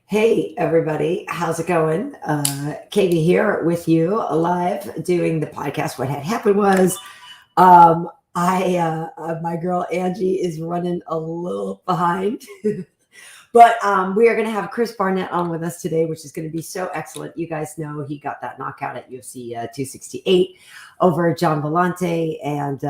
Hey everybody, how's it going? Katie here with you live doing the podcast. What had happened was, my girl Angie is running a little behind, but we are going to have Chris Barnett on with us today, which is going to be so excellent. You guys know he got that knockout at UFC 268 over John Vellante, and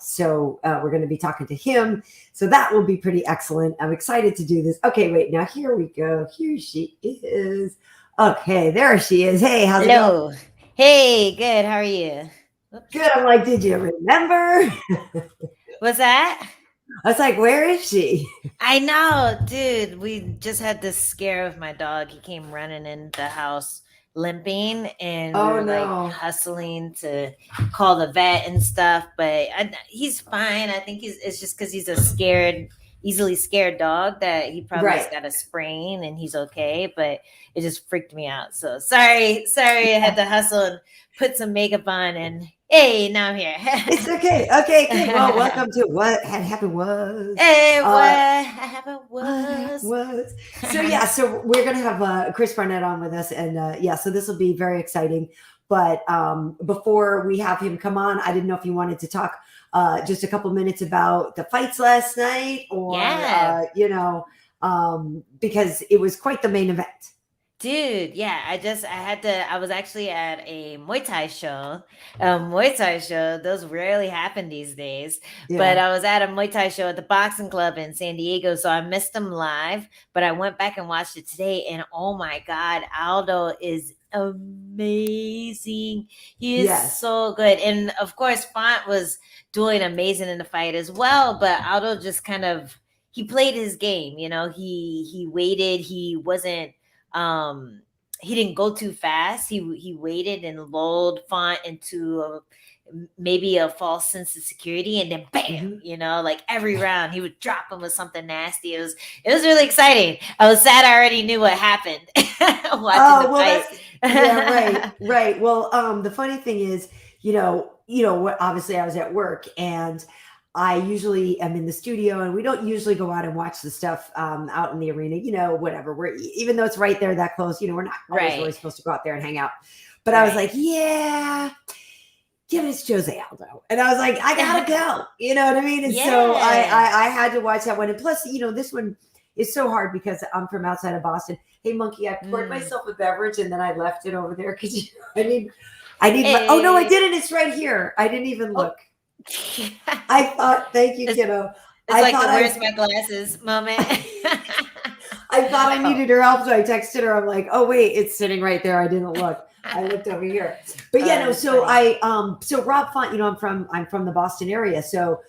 so we're going to be talking to him. So that will be pretty excellent. I'm excited to do this. Okay, wait, now here we go. Here she is. Okay, there she is. Hey, how's it going? Hello. Hey, good. How are you? Oops. Good. I'm like, did you remember? What's that? I was like, where is she? I know, dude. We just had this scare with my dog. He came running in the house limping, and we Oh were like no. hustling to call the vet and stuff. But he's fine. I think it's just because he's a easily scared dog that he probably just Right. got a sprain and he's okay. But it just freaked me out. So sorry. I had to hustle and put some makeup on, and hey, now I'm here. It's okay. Okay, good. Well, welcome to What Had Happened Was. Hey, what Uh, happened what was. was. So we're going to have Chris Barnett on with us. And so this will be very exciting. But before we have him come on, I didn't know if you wanted to talk just a couple minutes about the fights last night or, Yeah. because it was quite the main event. Dude, yeah, I was actually at a Muay Thai show. Muay Thai show, those rarely happen these days. But Yeah. I was at a Muay Thai show at the boxing club in San Diego, so I missed them live. But I went back and watched it today, and oh my God, Aldo is amazing. He is Yes. so good. And of course, Font was doing amazing in the fight as well, but Aldo just kind of he played his game, he waited, he didn't go too fast. He waited and lulled Font into maybe a false sense of security, and then bam, like every round he would drop him with something nasty. It was really exciting. I was sad I already knew what happened watching the fight. Right. Well, the funny thing is, what? Obviously, I was at work, and I usually am in the studio, and we don't usually go out and watch the stuff out in the arena. Whatever. Even though it's right there that close, we're not always really Right. supposed to go out there and hang out. But I was Right. like, yeah. Give it to Jose Aldo. And I was like, I gotta go. You know what I mean? And so Yeah. I had to watch that one. And plus, this one is so hard because I'm from outside of Boston. Hey monkey, I poured Mm. myself a beverage and then I left it over there because I need my oh no, I Hey. didn't. It's right here. I didn't even Oh. look. I thought, thank you, it's, kiddo. it's I like the thought where's my glasses moment. I thought I Oh. needed her help, so I texted her. I'm like, oh wait, it's sitting right there. I didn't look. I looked over here. But yeah, no, That's so funny. so Rob Font, I'm from the Boston area. So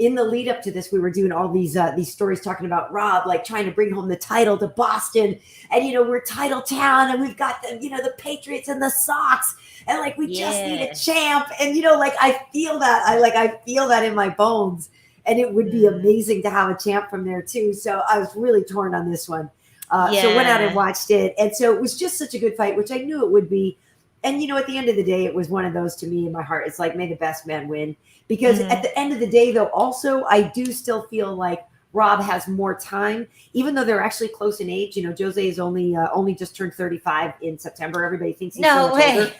in the lead up to this, we were doing all these stories talking about Rob, like trying to bring home the title to Boston. And we're title town and we've got the Patriots and the Sox. And like we just need a Yeah. champ. And like I feel that. I feel that in my bones. And it would be Mm. amazing to have a champ from there too. So I was really torn on this one. So went out and Yeah. watched it. And so it was just such a good fight, which I knew it would be. And at the end of the day, it was one of those to me in my heart. It's like, may the best man win. Because at Mm. the end of the day, though, also, I do still feel like Rob has more time, even though they're actually close in age. Jose is only just turned 35 in September. Everybody thinks he's so No much older. way.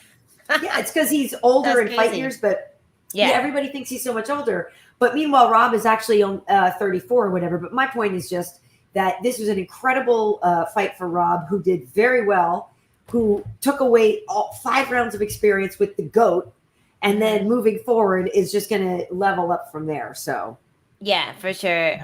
Yeah, it's because he's older That's in fight crazy. years, but yeah, Yeah. everybody thinks he's so much older. But meanwhile, Rob is actually on 34 or whatever. But my point is just that this was an incredible fight for Rob, who did very well, who took away all 5 rounds of experience with the GOAT, and then Mhm. moving forward is just going to level up from there. So, Yeah, for sure.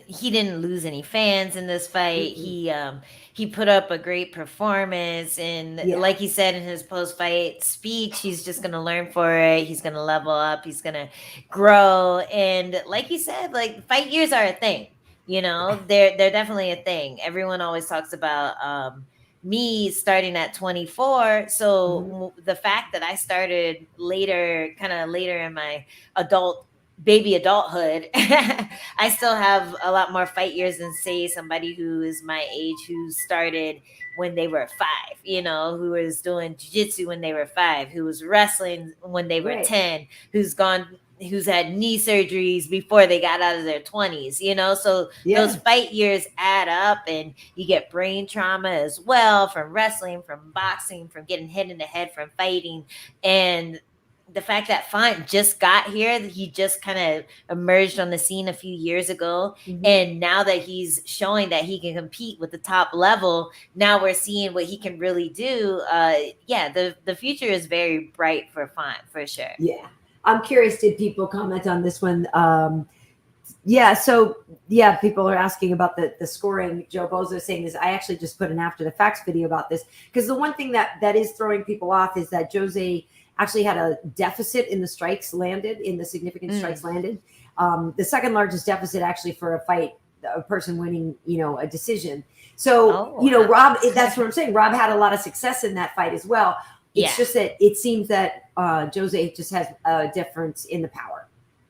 He didn't lose any fans in this fight. mm-mm. He put up a great performance, and Yeah, like he said in his post fight speech, he's just gonna learn for it. He's gonna level up. He's gonna grow, and like he said, like fight years are a thing. They're definitely a thing. Everyone always talks about me starting at 24. So mm-hmm. the fact that I started later, kind of later in my baby adulthood, I still have a lot more fight years than say somebody who is my age who started when they were 5, who was doing jiu-jitsu when they were 5, who was wrestling when they were Right. 10, who's gone who's had knee surgeries before they got out of their 20s, you know? So those fight years add up, and you get brain trauma as well from wrestling, from boxing, from getting hit in the head, from fighting. And the fact that Font just got here, he just kind of emerged on the scene a few years ago. And now that he's showing that he can compete with the top level, now we're seeing what he can really do. The future is very bright for Font, for sure. Yeah. I'm curious, did people comment on this one? People are asking about the scoring. Joe Bozo saying this. I actually just put an after the facts video about this, because the one thing that is throwing people off is that Jose actually had a deficit in the strikes landed, in the significant strikes landed. The second largest deficit actually for a fight, a person winning, a decision. So, Rob, that's what I'm saying. Rob had a lot of success in that fight as well. It's just that it seems that Jose just has a difference in the power.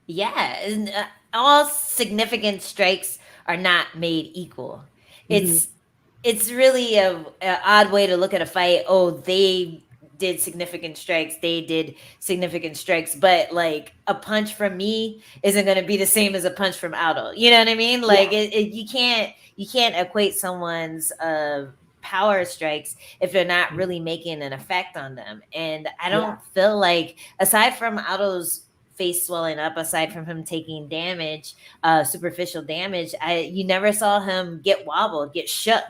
Yeah. And, all significant strikes are not made equal. It's really a odd way to look at a fight. Oh, they did significant strikes. They did significant strikes. But like a punch from me isn't going to be the same as a punch from Aldo. You know what I mean? Like you can't equate someone's power strikes if they're not really making an effect on them. And I don't feel like, aside from Aldo's face swelling up, aside from him taking damage, superficial damage, you never saw him get wobbled, get shook.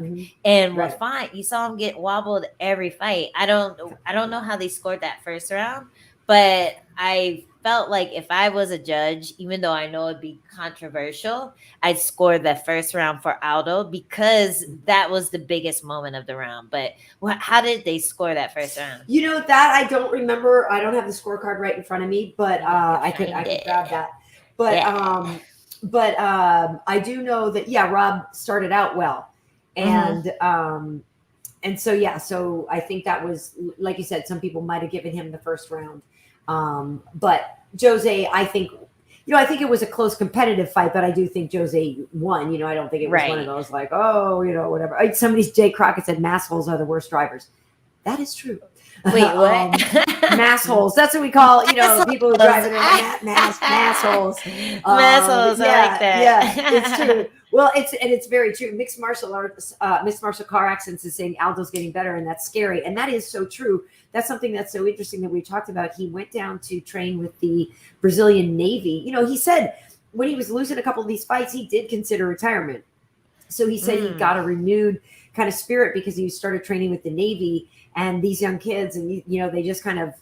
And with Font, you saw him get wobbled every fight. I don't know how they scored that first round, but I felt like if I was a judge, even though I know it'd be controversial, I'd score the first round for Aldo, because that was the biggest moment of the round. But how did they score that first round? That I don't remember. I don't have the scorecard right in front of me, but I could grab that. But I do know that Rob started out well, and so I think that was, like you said, some people might have given him the first round. But Jose, I think it was a close competitive fight, but I do think Jose won. I don't think it was one of those like, whatever. Somebody's Jay Crockett said mass holes are the worst drivers. That is true. Wait, what? Mass holes. That's what we call, people who drive in mass holes. Mass holes. I like that. Yeah, it's true. Well, it's very true. Mixed martial car accidents is saying Aldo's getting better, and that's scary. And that is so true. That's something that's so interesting that we talked about. He went down to train with the Brazilian Navy. He said when he was losing a couple of these fights, he did consider retirement. So he said he got a renewed kind of spirit because he started training with the Navy, and these young kids, and they just kind of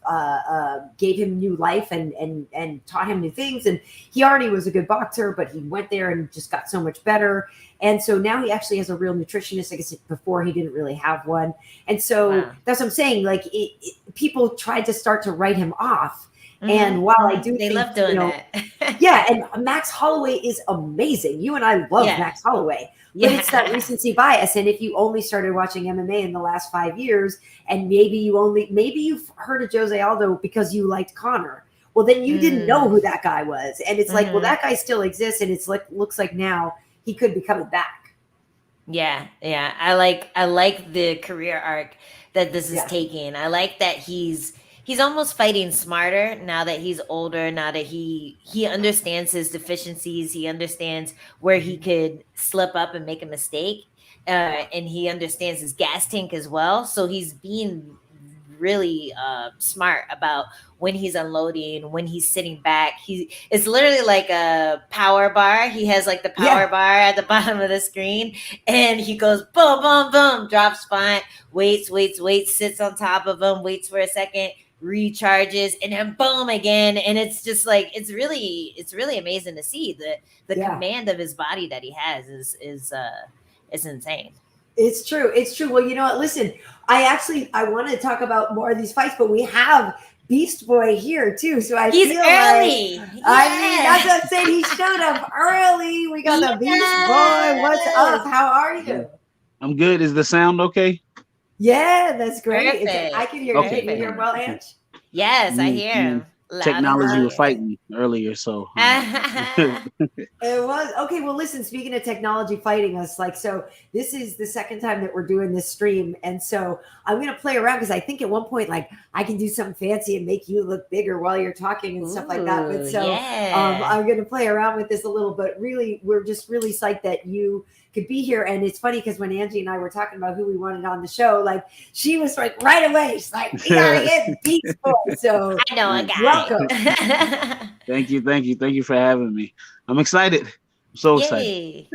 gave him new life and taught him new things. And he already was a good boxer, but he went there and just got so much better. And so now he actually has a real nutritionist. I guess before he didn't really have one. And so that's what I'm saying. Like people tried to start to write him off. And while I do they love doing that. And Max Holloway is amazing. You and I love Max Holloway. But it's that recency bias. And if you only started watching MMA in the last 5 years, and maybe you've heard of Jose Aldo because you liked Conor, well, then you didn't know who that guy was. And it's like, well, that guy still exists, and it's like looks like now he could be coming back. Yeah. I like the career arc that this is taking. I like that he's almost fighting smarter now that he's older, now that he understands his deficiencies. He understands where he could slip up and make a mistake. And he understands his gas tank as well. So he's being really smart about when he's unloading, when he's sitting back. It's literally like a power bar. He has like the power bar at the bottom of the screen, and he goes boom, boom, boom, drops Font, waits, sits on top of him, waits for a second, recharges, and then boom again. And it's just like it's really amazing to see the command of his body that he has is insane. It's true. Well, you know what? Listen, I wanted to talk about more of these fights, but we have Beast Boy here too. So he's feel early. Like, I mean, that's what I'm saying. He showed up early. We got the Beast Boy. What's up? How are you? I'm good. Is the sound okay? Yeah, that's great. I can hear you. Can you hear him well, Ange? Yes, I hear him. technology was fighting me earlier. So it was okay. Well, listen, speaking of technology fighting us, like, so this is the second time that we're doing this stream. And so I'm going to play around because I think at one point, like, I can do something fancy and make you look bigger while you're talking and stuff like that. But so I'm going to play around with this a little, but really, we're just really psyched that you could be here. And it's funny because when Angie and I were talking about who we wanted on the show, like, she was like right away, she's like, we gotta get Pete's boy. So I know a guy. Welcome. Thank you for having me. I'm excited. I'm so excited.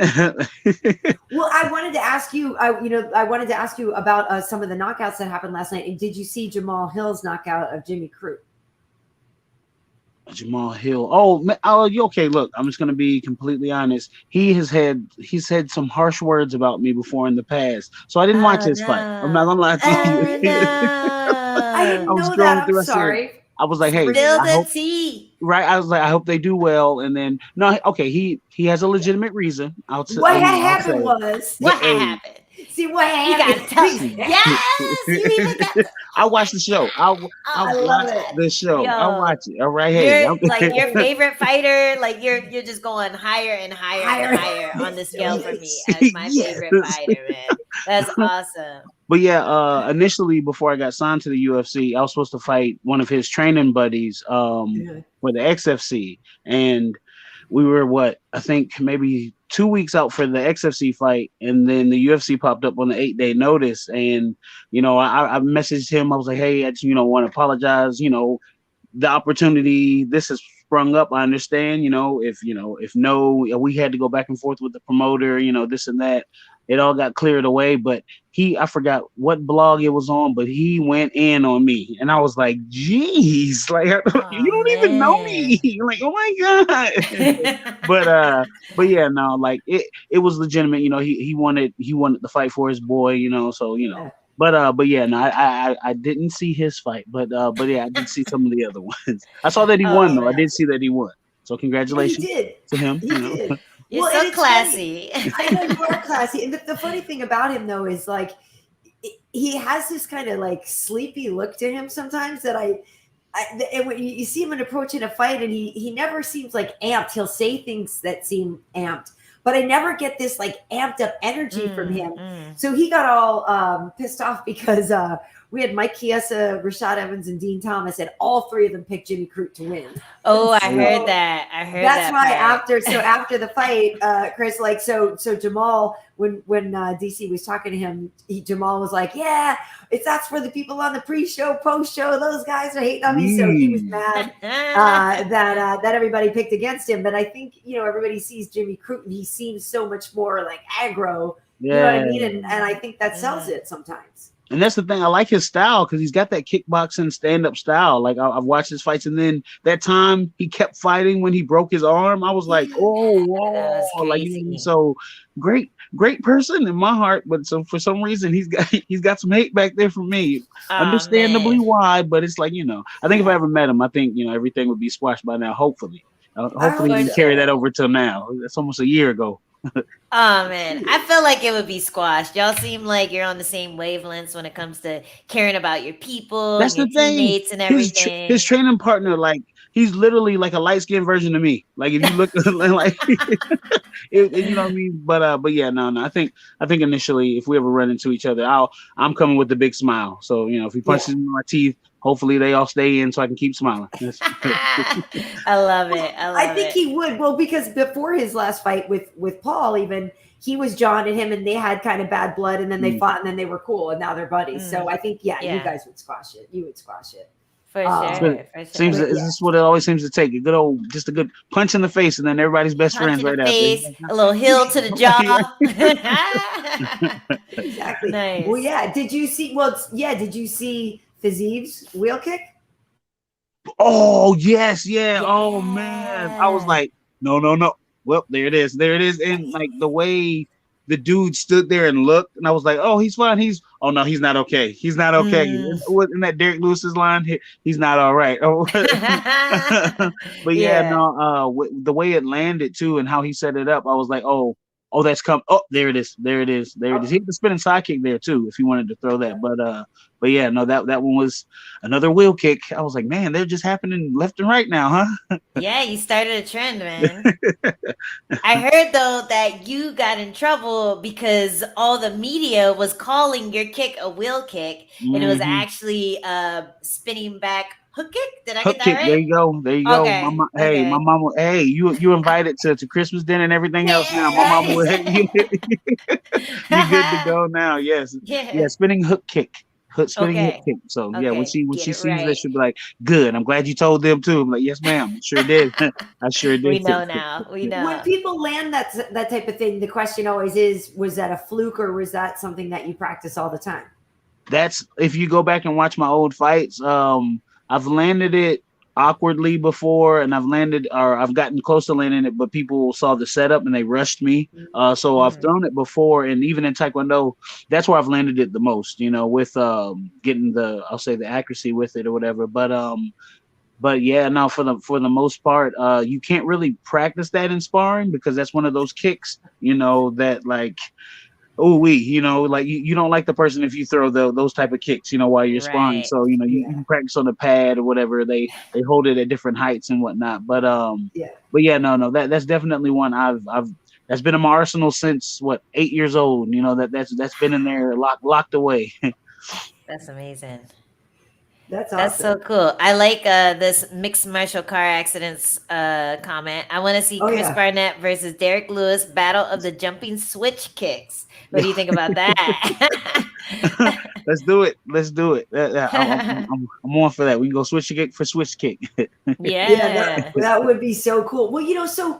Well, I wanted to ask you, about some of the knockouts that happened last night. And did you see Jamal Hill's knockout of Jimmy Crute? Jamal Hill. Oh, you okay? Look, I'm just gonna be completely honest. He's said some harsh words about me before in the past, so I didn't watch his fight. I'm not gonna lie to you. I didn't know that. I'm sorry. I was like, hey, right? I was like, I hope they do well. And then no, okay, he has a legitimate reason. What happened? See what happened? You gotta tell me. Yes, you even got to. I watched the show. I watch the show. I watch it. All right, hey, like your favorite fighter. Like you're just going higher and higher on the scale for me as my favorite fighter, man. That's awesome. But yeah, initially before I got signed to the UFC, I was supposed to fight one of his training buddies for the XFC, and we were I think maybe 2 weeks out for the XFC fight, and then the UFC popped up on the 8-day notice, and I messaged him. I was like, hey, I just want to apologize. The opportunity this has sprung up. I understand. If we had to go back and forth with the promoter. This and that. It all got cleared away, but I forgot what blog it was on, but he went in on me, and I was like, geez, like, you don't even know me. Like, oh my God. but yeah, no, like it was legitimate. He wanted the fight for his boy, so, but yeah, no, I didn't see his fight, but yeah, I did see some of the other ones. I saw that he won, though. I did see that he won. So congratulations to him. He did. You're so classy. I know you are classy. And the funny thing about him, though, is like he has this kind of like sleepy look to him sometimes that and when you see him approaching a fight, and he never seems like amped. He'll say things that seem amped, but I never get this like amped up energy from him. So he got all pissed off because we had Mike Chiesa, Rashad Evans, and Dean Thomas, and all three of them picked Jimmy Crute to win. Oh, I heard that. That's why after the fight, Chris, like, so Jamal, when DC was talking to him, Jamal was like, yeah, that's for the people on the pre-show, post-show. Those guys are hating on me. So he was mad that everybody picked against him. But I think, everybody sees Jimmy Crute, and he seems so much more like aggro. You know what I mean? And I think that sells it sometimes. And that's the thing. I like his style because he's got that kickboxing stand-up style. Like I've watched his fights, and then that time he kept fighting when he broke his arm. I was like, oh, whoa. Like, so great person in my heart. But so for some reason he's got some hate back there for me. Understandably why, but it's like, I think if I ever met him, I think everything would be squashed by now. Hopefully he can carry that over till now. That's almost a year ago. Oh man, I feel like it would be squashed. Y'all seem like you're on the same wavelengths when it comes to caring about your people, that's your teammates, and everything. His training partner, like, he's literally like a light-skinned version of me. Like, if you look like, you know what I mean. But yeah, no. I think initially, if we ever run into each other, I'm coming with the big smile. So if he punches me in my teeth, hopefully they all stay in so I can keep smiling. I love it. I think he would. Well, because before his last fight with Paul, even he was John and him, and they had kind of bad blood, and then they fought, and then they were cool, and now they're buddies. So I think, you guys would squash it. You would squash it. For sure. Seems this is what it always seems to take. A good punch in the face, and then everybody's best friends right after. A little heel to the jaw. Exactly. Nice. Well, yeah. Did you see Fiziv's wheel kick? Oh, yes. Yeah. Oh, man. I was like, no. Well, there it is. And like the way the dude stood there and looked, and I was like, oh, he's fine. Oh, no, he's not okay. He's not okay. In that Derek Lewis's line, he's not all right. But yeah, no, the way it landed too and how he set it up, I was like, oh, Oh, that's come. Oh, there it is. There it is. There it is. He had the spinning side kick there too, if you wanted to throw that. But yeah, no, that one was another wheel kick. I was like, man, they're just happening left and right now, huh? Yeah, you started a trend, man. I heard though that you got in trouble because all the media was calling your kick a wheel kick, and it was actually a spinning back hook kick. Did I Hook get that kick. right? There you go. There you Okay. go. Hey, my mama. Hey, you invited to Christmas dinner and everything else now. My mama will you good to go now. Yes. Yeah. Spinning hook kick. Spinning hook kick. So yeah, when she sees that, she'll be like, "Good. I'm glad you told them too." I'm like, "Yes, ma'am. Sure did. I sure did." We know now. We know. When people land that type of thing, the question always is: was that a fluke or was that something that you practice all the time? That's if you go back and watch my old fights. I've landed it awkwardly before, and I've gotten close to landing it, but people saw the setup and they rushed me. So I've thrown it before, and even in Taekwondo, that's where I've landed it the most. With getting the accuracy with it or whatever. But yeah, no, for the most part, you can't really practice that in sparring because that's one of those kicks, that like. Oh, like you don't like the person if you throw those type of kicks, while you're sparring. So you can practice on the pad or whatever. They hold it at different heights and whatnot. But yeah, no, that's definitely one that's been in my arsenal since 8 years old. That's been in there locked away. That's amazing. That's awesome. That's so cool. I like this mixed martial car accidents comment. I want to see Chris Barnett versus Derek Lewis battle of the jumping switch kicks. What do you think about that? Let's do it. I'm on for that. We can go switch kick for switch kick. Yeah, that would be so cool. Well, so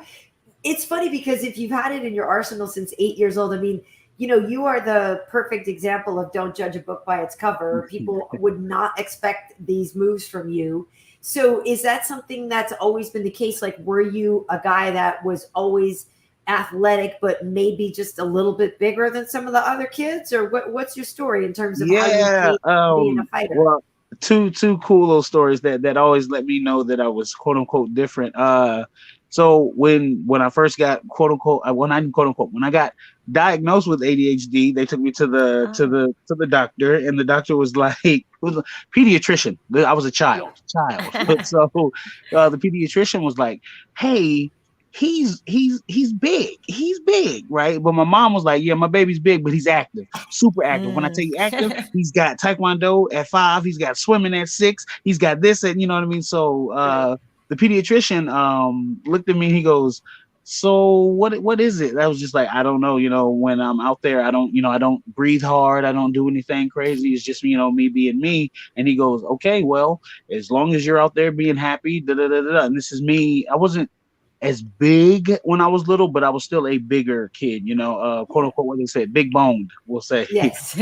it's funny because if you've had it in your arsenal since 8 years old, I mean, you are the perfect example of don't judge a book by its cover. People would not expect these moves from you. So is that something that's always been the case? Like, were you a guy that was always athletic, but maybe just a little bit bigger than some of the other kids? Or what's your story in terms of how you being a fighter? Well, two cool little stories that always let me know that I was quote unquote different. So when I first got quote unquote, when I got diagnosed with ADHD, they took me to the doctor, and the doctor was like, it was a pediatrician. I was a child. So the pediatrician was like, "Hey, he's big, right?" But my mom was like, "Yeah, my baby's big, but he's active, super active. When I tell you active, he's got Taekwondo at 5, he's got swimming at 6, he's got this, and you know what I mean." So the pediatrician looked at me and he goes, "So what is it?" I was just like, "I don't know. When I'm out there, I don't breathe hard. I don't do anything crazy. It's just, me being me." And he goes, "Okay, well, as long as you're out there being happy, da da da da." And this is me. I wasn't as big when I was little, but I was still a bigger kid, quote unquote, what they said, big boned, we'll say. Yes.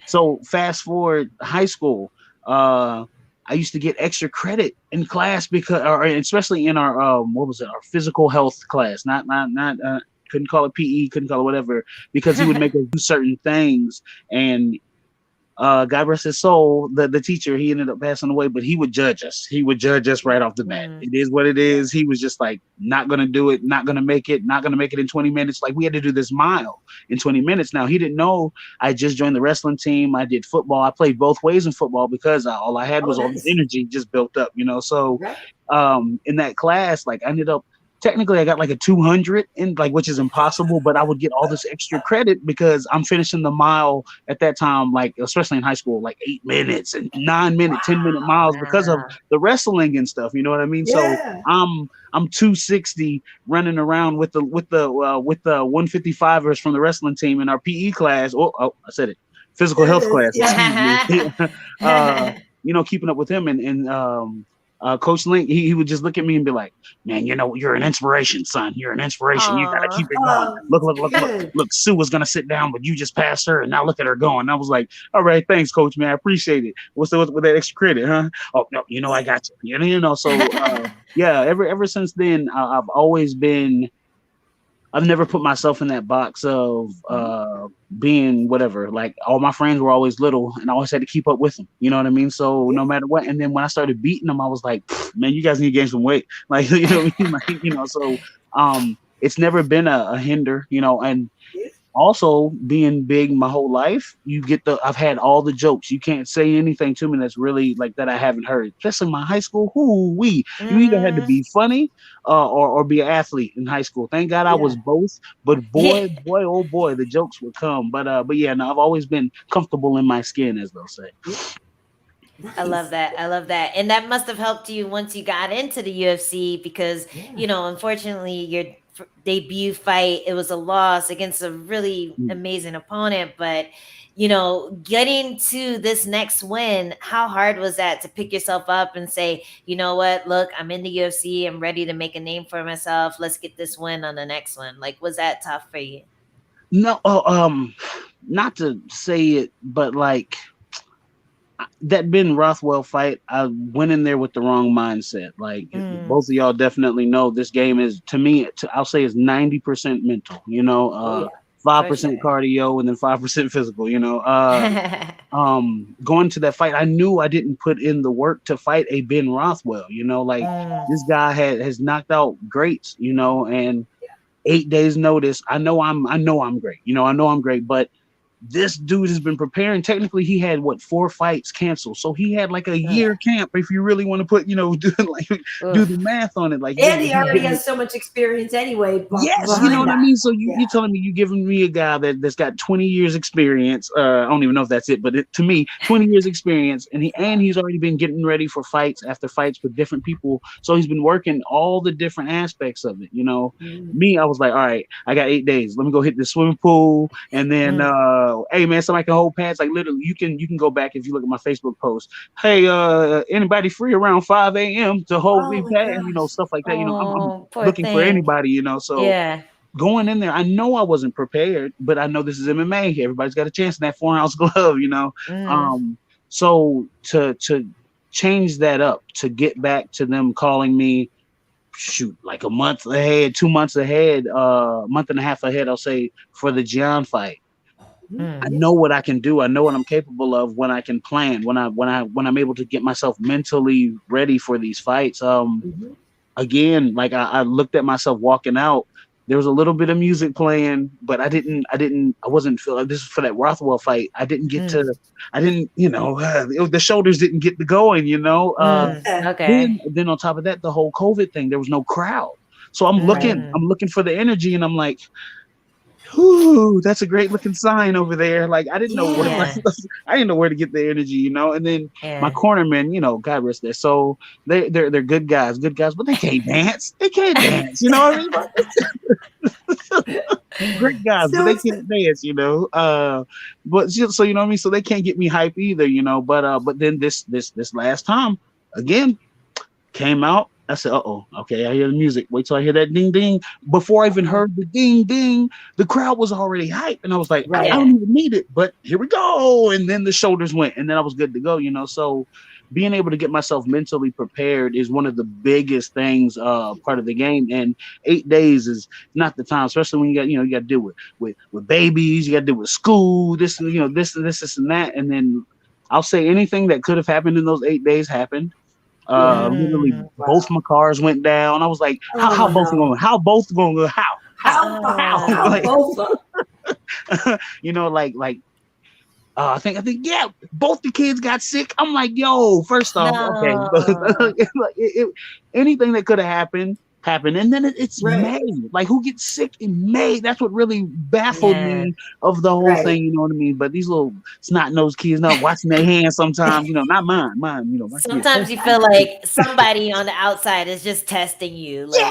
So fast forward high school, I used to get extra credit in class or especially in our our physical health class, not couldn't call it PE, couldn't call it whatever, because he would make us do certain things. And God rest his soul, the teacher, he ended up passing away, but he would judge us. He would judge us right off the bat. It is what it is. He was just like, not going to do it, not going to make it in 20 minutes. Like, we had to do this mile in 20 minutes. Now, he didn't know I just joined the wrestling team. I did football. I played both ways in football because all I had was all this energy just built up, So in that class, like, I ended up, technically I got like a 200 in, like, which is impossible, but I would get all this extra credit because I'm finishing the mile at that time, like, especially in high school, like 8 minutes and 9 minute, 10-minute miles because of the wrestling and stuff. You know what I mean? Yeah. So I'm 260 running around with the 155ers from the wrestling team in our PE class. Oh, I said it. Physical health class. Keeping up with him and Coach Link, he would just look at me and be like, "Man, you're an inspiration, son. You're an inspiration. You gotta keep it going. Look, Sue was gonna sit down, but you just passed her, and now look at her going." I was like, "All right, thanks, Coach, man. I appreciate it. What's with that extra credit, huh? Oh no, I got you. So yeah, ever since then, I've never put myself in that box of being whatever. Like, all my friends were always little, and I always had to keep up with them. You know what I mean? So no matter what. And then when I started beating them, I was like, "Man, you guys need to gain some weight." Like, you know what I mean? Like, so it's never been a hinder, you know, and also being big my whole life, I've had all the jokes. You can't say anything to me that's really like that I haven't heard. Especially in my high school, you either had to be funny or be an athlete in high school. Thank God I was both. But boy, oh boy, the jokes would come. But yeah, no, I've always been comfortable in my skin, as they'll say. Nice. I love that. And that must have helped you once you got into the UFC because, you know, unfortunately, your debut fight, it was a loss against a really amazing opponent. But, you know, getting to this next win, how hard was that to pick yourself up and say, you know what, look, I'm in the UFC. I'm ready to make a name for myself. Let's get this win on the next one. Like, was that tough for you? No, not to say it, but like, that Ben Rothwell fight, I went in there with the wrong mindset. Like both of y'all definitely know, this game is, to me, I'll say is 90% mental, you know, 5% cardio and then 5% physical, you know. Going to that fight, I knew I didn't put in the work to fight a Ben Rothwell, you know, like this guy has knocked out greats, you know, and 8 days notice. I know I'm great, you know, I know I'm great, but this dude has been preparing. Technically, he had 4 fights canceled, so he had like a year camp. If you really want to put, you know, do the math on it, like, and he already has so much experience anyway. Yes, you know what I mean. So you're telling me you're giving me a guy that's got 20 years experience. I don't even know if that's it, but to me, 20 years experience, and he's already been getting ready for fights after fights with different people. So he's been working all the different aspects of it. You know, me, I was like, all right, I got 8 days. Let me go hit the swimming pool, and then hey man, somebody can hold pads. Like literally, you can go back if you look at my Facebook post. Hey, anybody free around 5 a.m. to hold me pads? You know, stuff like that. You know, I'm looking for anybody. You know, so going in there, I know I wasn't prepared, but I know this is MMA. Everybody's got a chance in that 4-ounce glove. You know, so to change that up, to get back to them calling me, shoot, like a month ahead, 2 months ahead, month and a half ahead, I'll say, for the Gian fight. I know what I can do. I know what I'm capable of when I can plan, when I'm able to get myself mentally ready for these fights. Again, like I looked at myself walking out. There was a little bit of music playing, but I wasn't feeling this for that Rothwell fight. I didn't get to, you know, the shoulders didn't get to going, you know. Then on top of that, the whole COVID thing, there was no crowd. So I'm looking for the energy, and I'm like, ooh, that's a great looking sign over there. Like I didn't know I didn't know where to get the energy, you know. And then my cornermen, you know, God rest their soul, they're good guys, but they can't dance. You know what I mean? Great guys, but they can't dance, you know. But so you know what I mean. So they can't get me hype either, you know. But then this last time again came out. I said, okay, I hear the music. Wait till I hear that ding ding. Before I even heard the ding ding, the crowd was already hyped. And I was like, I don't even need it, but here we go. And then the shoulders went, and then I was good to go, you know. So being able to get myself mentally prepared is one of the biggest things, part of the game. And 8 days is not the time, especially when you got to deal with babies, you got to deal with school, this and that. And then I'll say anything that could have happened in those 8 days happened. Literally both my cars went down. I was like, how both going? How both going? How? Like, you know, like I think both the kids got sick. I'm like, yo, first off, okay, anything that could have happened, and then it's May. Like, who gets sick in May? That's what really baffled me of the whole thing. You know what I mean? But these little snot-nosed kids not washing their hands sometimes. You know, not mine. You know, sometimes you feel like somebody on the outside is just testing you. Like,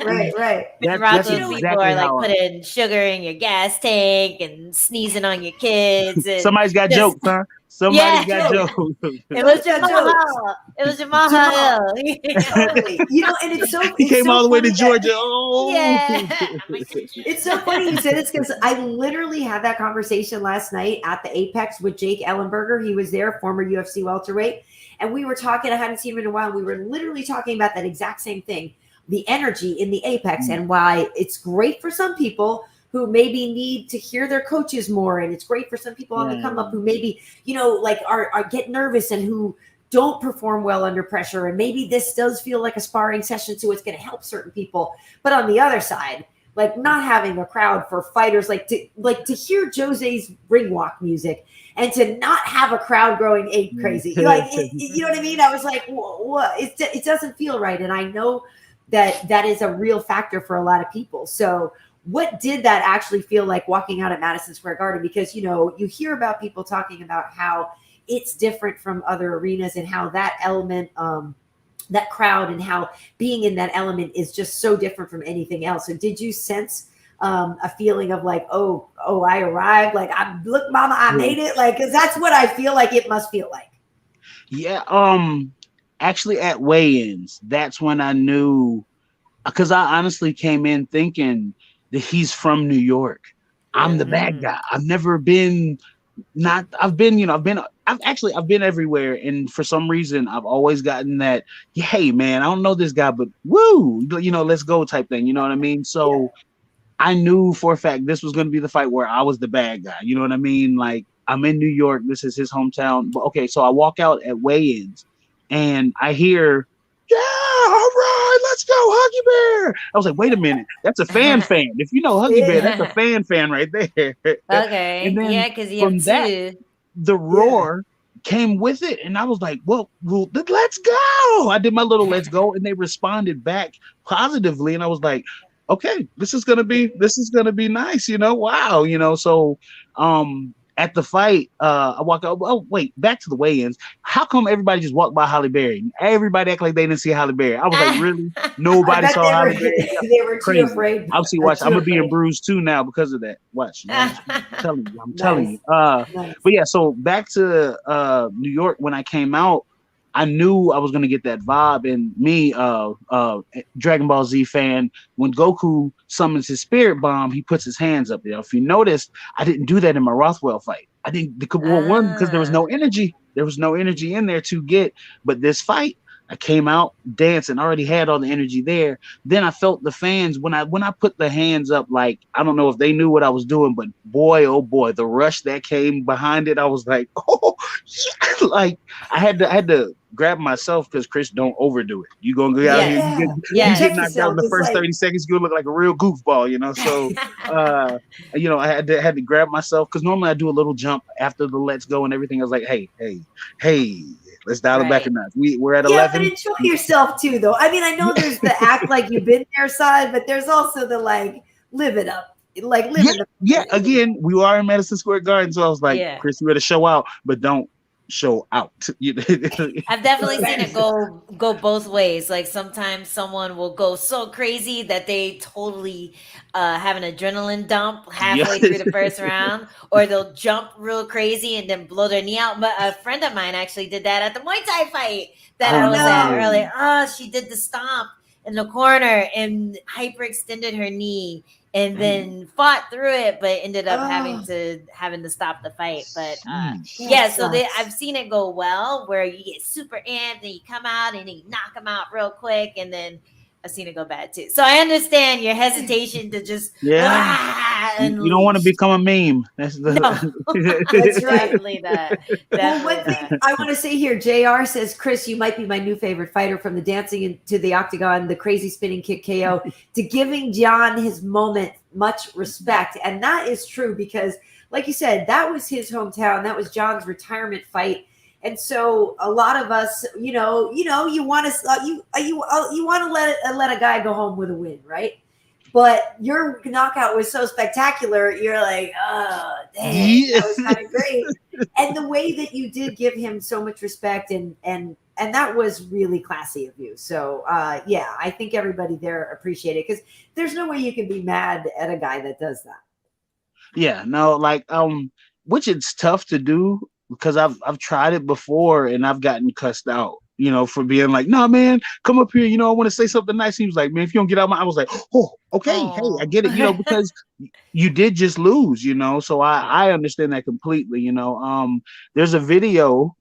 right. That's people exactly are like putting sugar in your gas tank and sneezing on your kids. And somebody's got jokes, huh? Somebody's got jokes. It was Jamal. It was Jamal. Totally. You know, and he came all the way to Georgia. It's so funny you say this because I literally had that conversation last night at the Apex with Jake Ellenberger. He was there, former UFC welterweight, and we were talking. I hadn't seen him in a while. We were literally talking about that exact same thing, the energy in the Apex, and why it's great for some people who maybe need to hear their coaches more. And it's great for some people on the come up who maybe, you know, like are get nervous and who don't perform well under pressure. And maybe this does feel like a sparring session, so it's going to help certain people. But on the other side, like not having a crowd for fighters, like to hear Jose's ring walk music and to not have a crowd going ape crazy, like you know what I mean? I was like, what? It doesn't feel right, and I know that is a real factor for a lot of people. So, what did that actually feel like walking out at Madison Square Garden? Because you hear about people talking about how it's different from other arenas and how that element, that crowd and how being in that element is just so different from anything else. So did you sense a feeling of like, oh, I arrived, like, look, mama, I made it, like, because that's what I feel like it must feel like. Yeah. Actually at weigh-ins, that's when I knew, because I honestly came in thinking that he's from New York. I'm the bad guy. I've never been, I've been everywhere. And for some reason, I've always gotten that, hey, man, I don't know this guy, but woo, let's go type thing. You know what I mean? So I knew for a fact this was going to be the fight where I was the bad guy. You know what I mean? Like, I'm in New York. This is his hometown. But okay, so I walk out at weigh-ins and I hear, yeah, all right, let's go, Huggy Bear. I was like, wait a minute, that's a fan. If you know Huggy Bear, that's a fan right there. Okay. And then because you have two. The roar came with it, and I was like, well, let's go. I did my little let's go, and they responded back positively, and I was like, okay, this is gonna be nice, wow, so at the fight, I walk out. Oh, wait, back to the weigh-ins. How come everybody just walked by Holly Berry? Everybody act like they didn't see Holly Berry. I was like, really? Nobody saw Holly Berry. They were too afraid. Watch. I'm gonna be in bruised too now because of that. Watch. I'm telling you. Nice. But yeah, so back to New York. When I came out, I knew I was gonna get that vibe. And me, Dragon Ball Z fan, when Goku summons his spirit bomb, he puts his hands up there. If you noticed, I didn't do that in my Rothwell fight. I didn't because there was no energy. There was no energy in there to get. But this fight, I came out dancing, already had all the energy there. Then I felt the fans when I put the hands up, like, I don't know if they knew what I was doing, but boy, oh boy, the rush that came behind it, I was like, oh, yeah. Like I had to grab myself because Chris, don't overdo it. You gonna go out here, you get knocked out in the first 30 seconds, you look like a real goofball, So I had to grab myself because normally I do a little jump after the let's go and everything. I was like, hey, let's dial it back a notch. We're at 11. But enjoy yourself too, though. I mean, I know there's the act like you've been there side, but there's also the like live it up. Like live it up. Yeah, again, we are in Madison Square Garden, so I was like, Chris, you better show out, but don't show out. I've definitely seen it go both ways. Like sometimes someone will go so crazy that they totally have an adrenaline dump halfway through the first round, or they'll jump real crazy and then blow their knee out. But a friend of mine actually did that at the Muay Thai fight that I was at earlier. She did the stomp in the corner and hyperextended her knee and then fought through it, but ended up having to stop the fight. But I've seen it go well where you get super amped and you come out and you knock them out real quick, and then I've seen it go bad too. So I understand your hesitation to just and you don't want to become a meme. That's definitely that. Well, one thing I want to say here, JR says, Chris, you might be my new favorite fighter, from the dancing into the octagon, the crazy spinning kick KO, to giving John his moment, much respect. And that is true because, like you said, that was his hometown. That was John's retirement fight. And so a lot of us, you want to let a guy go home with a win, right? But your knockout was so spectacular. You're like, oh, dang, that was kind of great. And the way that you did give him so much respect, and that was really classy of you. So I think everybody there appreciated it, because there's no way you can be mad at a guy that does that. Yeah, no, like which it's tough to do, because I've tried it before and I've gotten cussed out, for being like, no, man, come up here. I want to say something nice. He was like, man, if you don't get out I was like, oh, okay. Hey, I get it, because you did just lose, so I understand that completely. There's a video,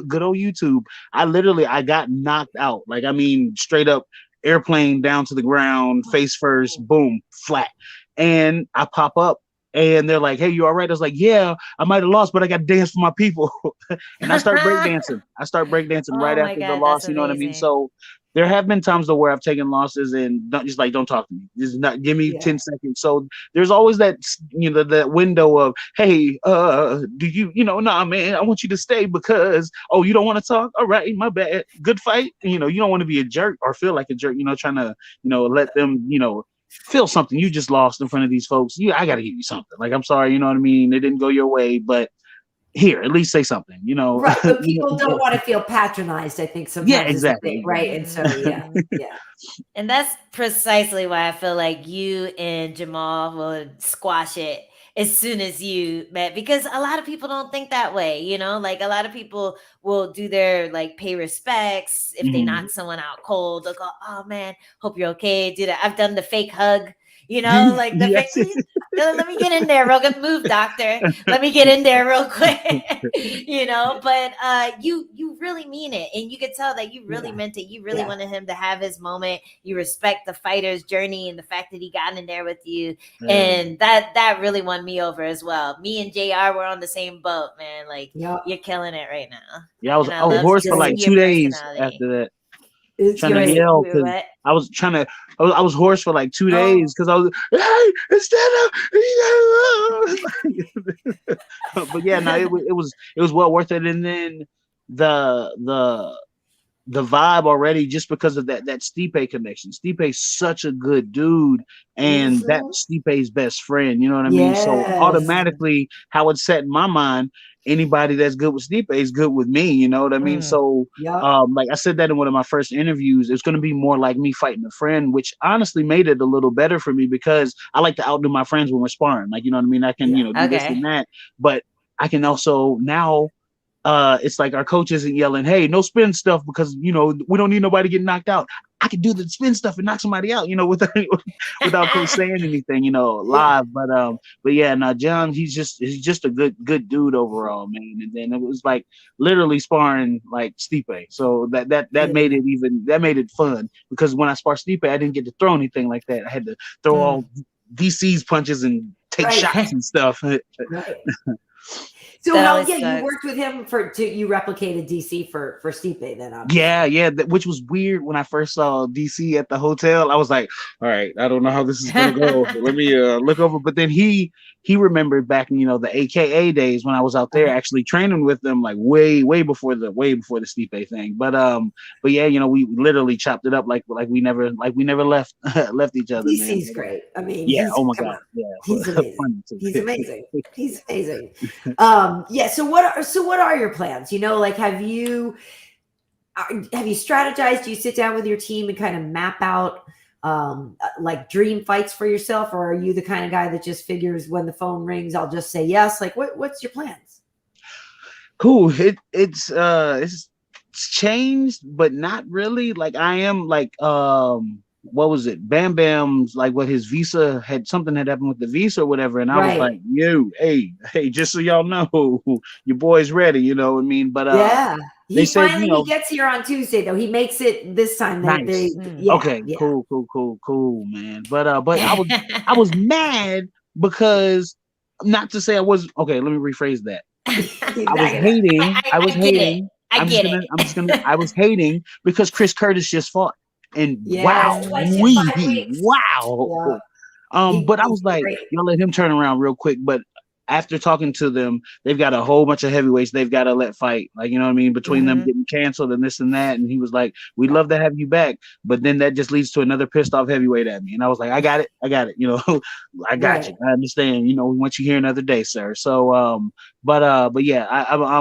good old YouTube. I got knocked out. Like, I mean, straight up airplane down to the ground, face first, boom, flat. And I pop up and they're like, "Hey, you all right?" I was like, "Yeah, I might have lost, but I got to dance for my people." And I start breakdancing. I start breakdancing right Oh my after the God, that's loss. You know what I mean? amazing. So there have been times though where I've taken losses and don't talk to me. Just not give me 10 seconds. So there's always that that window of, hey, do nah, man, I want you to stay because you don't want to talk. All right, my bad. Good fight. You don't want to be a jerk or feel like a jerk. Trying to let them feel something. You just lost in front of these folks. I got to give you something. Like, I'm sorry. You know what I mean? It didn't go your way, but here, at least say something, Right, but people don't want to feel patronized, I think, sometimes. Yeah, exactly. Right, and so, yeah. And that's precisely why I feel like you and Jamal would squash it as soon as you met, because a lot of people don't think that way, like a lot of people will do their pay respects. If they knock someone out cold, they'll go, "Oh man, hope you're okay." Do that. I've done the fake hug, like the Yes. fake, let me get in there real good. Move, doctor. Let me get in there real quick. But you really mean it. And you could tell that you really meant it. You really wanted him to have his moment. You respect the fighter's journey and the fact that he got in there with you. And that really won me over as well. Me and JR were on the same boat, man. You're killing it right now. Yeah, I was hoarse for like 2 days after that. It's trying to yell because I was hoarse for like 2 days because I was, hey, instead of but yeah, no, it was well worth it. And then the vibe already, just because of that Stipe connection. Stipe's such a good dude, and that's Stipe's best friend. You know what I mean? So automatically, how it's set in my mind, anybody that's good with Stipe is good with me. You know what I mean? So, like I said that in one of my first interviews, it's going to be more like me fighting a friend, which honestly made it a little better for me because I like to outdo my friends when we're sparring. Like, you know what I mean? I can, do this and that, but I can also now. It's like our coach isn't yelling, "Hey, no spin stuff," because we don't need nobody getting knocked out. I can do the spin stuff and knock somebody out, without coach saying anything, live. But yeah, now John, he's just a good dude overall, man. And then it was like literally sparring like Stipe, so that made it fun because when I spar Stipe, I didn't get to throw anything like that. I had to throw all DC's punches and take shots and stuff. So you worked with him you replicated DC for Stipe then, obviously. Yeah, which was weird when I first saw DC at the hotel. I was like, all right, I don't know how this is gonna go. Let me look over. But then he remembered back in the AKA days when I was out there actually training with them, like way before the Stipe thing. But yeah, we literally chopped it up like we never left each other. DC's man. Great. I mean, oh my God, yeah, he's amazing. He's amazing. He's amazing. So what are your plans? Have you strategized? Do you sit down with your team and kind of map out like dream fights for yourself, or are you the kind of guy that just figures when the phone rings, I'll just say yes? Like what's your plans? Cool. It's changed, but not really. Like I am like what was it? Bam Bam's like what his visa something had happened with the visa or whatever. And I was like, hey, just so y'all know, your boy's ready, you know what I mean? But he finally gets here on Tuesday though. He makes it this time. Nice. Cool, man. But I was mad because, not to say I was okay, let me rephrase that. I was hating because Chris Curtis just fought. And wow. But I was like, y'all let him turn around real quick. But after talking to them, they've got a whole bunch of heavyweights they've got to let fight. Like, you know what I mean? Between them getting canceled and this and that. And he was like, we'd love to have you back. But then that just leads to another pissed off heavyweight at me. And I was like, I got it. I got you. I understand. We want you here another day, sir. So, but yeah,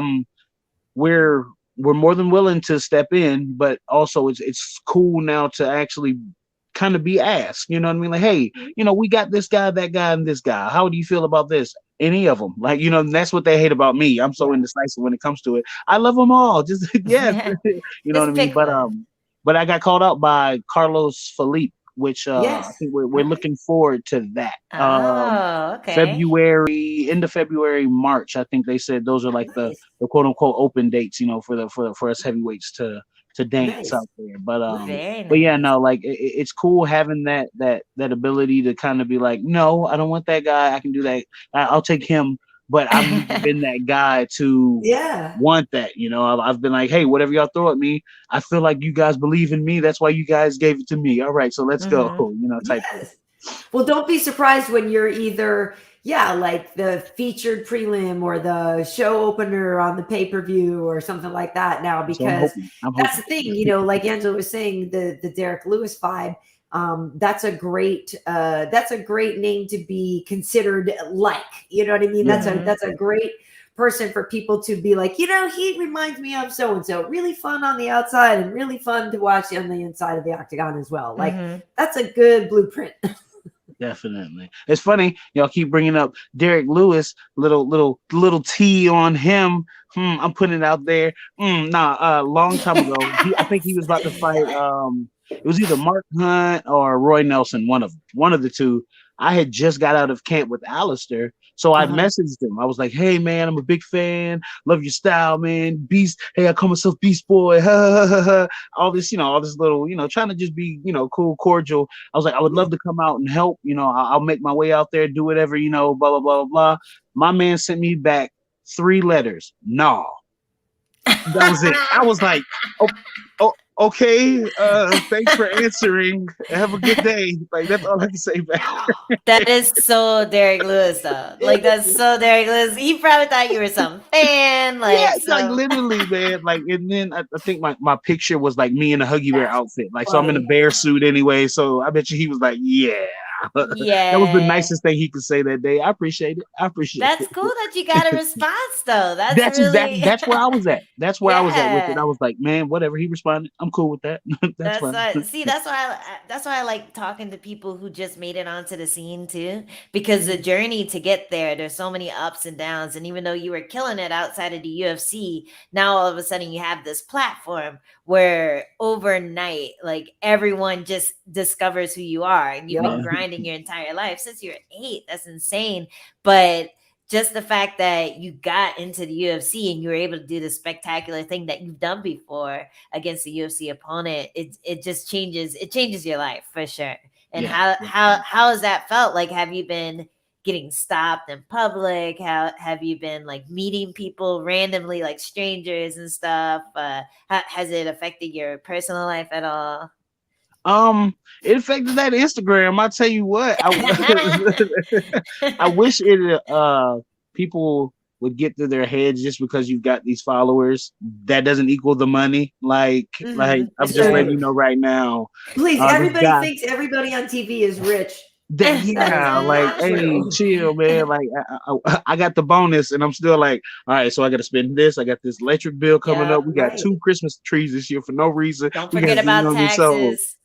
we're more than willing to step in, but also it's cool now to actually kind of be asked, you know what I mean? Like, hey, we got this guy, that guy, and this guy. How do you feel about this? Any of them? Like, and that's what they hate about me. I'm so indecisive when it comes to it. I love them all. Just you know what I mean? But I got called out by Carlos Felipe, which I think we're looking forward to that. End of February, March. I think they said those are like the quote unquote open dates, for us heavyweights to to dance Nice. out there. But Very nice. but yeah, no, like it's cool having that ability to kind of be like, no, I don't want that guy. I can do that. I'll take him. But I've never been that guy to want that. You know, I've been like, hey, whatever y'all throw at me, I feel like you guys believe in me. That's why you guys gave it to me. All right, so let's go. You know, type. Yes. Well, don't be surprised when you're either like the featured prelim or the show opener on the pay-per-view or something like that now, because I'm hoping. That's the thing, you know, like Angela was saying, the Derek Lewis vibe. That's a great name to be considered, like, you know what I mean? That's a great person for people to be like, you know, he reminds me of so and so. Really fun on the outside and really fun to watch on the inside of the octagon as well. Like that's a good blueprint. Definitely. It's funny, y'all keep bringing up Derek Lewis, little T on him. I'm putting it out there. Long time ago, I think he was about to fight. It was either Mark Hunt or Roy Nelson, one of the two. I had just got out of camp with Alistair, so I messaged him. I was like, "Hey man, I'm a big fan. Love your style, man. Beast. Hey, I call myself Beast Boy. All this, all this little, trying to just be, cool, cordial. I was like, I would love to come out and help. I'll make my way out there, do whatever, blah blah blah blah blah. My man sent me back 3 letters. No, that was it. I was like, okay, thanks for answering. Have a good day. Like, that's all I can say back. That is so Derek Lewis, though. Like, that's so Derek Lewis. He probably thought you were some fan. Like, yeah, like literally, man. Like, and then I think my picture was like me in a Huggy Bear outfit. Like, so I'm in a bear suit anyway. So I bet you he was like, yeah. That was the nicest thing he could say that day. I appreciate it. That's cool that you got a response, though. That's where I was at. That's where I was at with it. I was like, man, whatever. He responded. I'm cool with that. That's fine. That's why I like talking to people who just made it onto the scene too, because the journey to get there's so many ups and downs. And even though you were killing it outside of the UFC, now all of a sudden you have this platform where overnight, like, everyone just discovers who you are, and you've been grinding your entire life since you're 8. That's insane. But just the fact that you got into the UFC and you were able to do the spectacular thing that you've done before against the UFC opponent, it just changes your life for sure. And how has that felt? Like, have you been getting stopped in public? How have you been, like, meeting people randomly, like strangers and stuff? Has it affected your personal life at all? It affected that Instagram. I'll tell you what. I wish people would get through their heads, just because you've got these followers, that doesn't equal the money. Like I'm just letting you know right now. Please, everybody thinks everybody on TV is rich. Hey, chill, man. Like, I got the bonus, and I'm still like, all right, so I got to spend this. I got this electric bill coming up. We got 2 Christmas trees this year for no reason. Don't forget about taxes.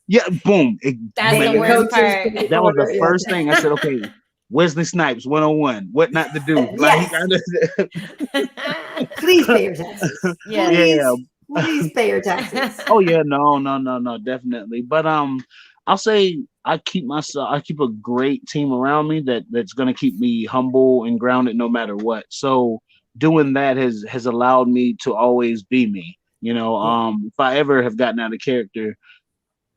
Boom. That's the worst part. That was the first thing I said. Okay, Wesley Snipes 101. What not to do? Please pay your taxes. Please pay your taxes. Oh yeah, no, definitely. But I'll say I keep a great team around me that's gonna keep me humble and grounded no matter what. So doing that has allowed me to always be me. If I ever have gotten out of character,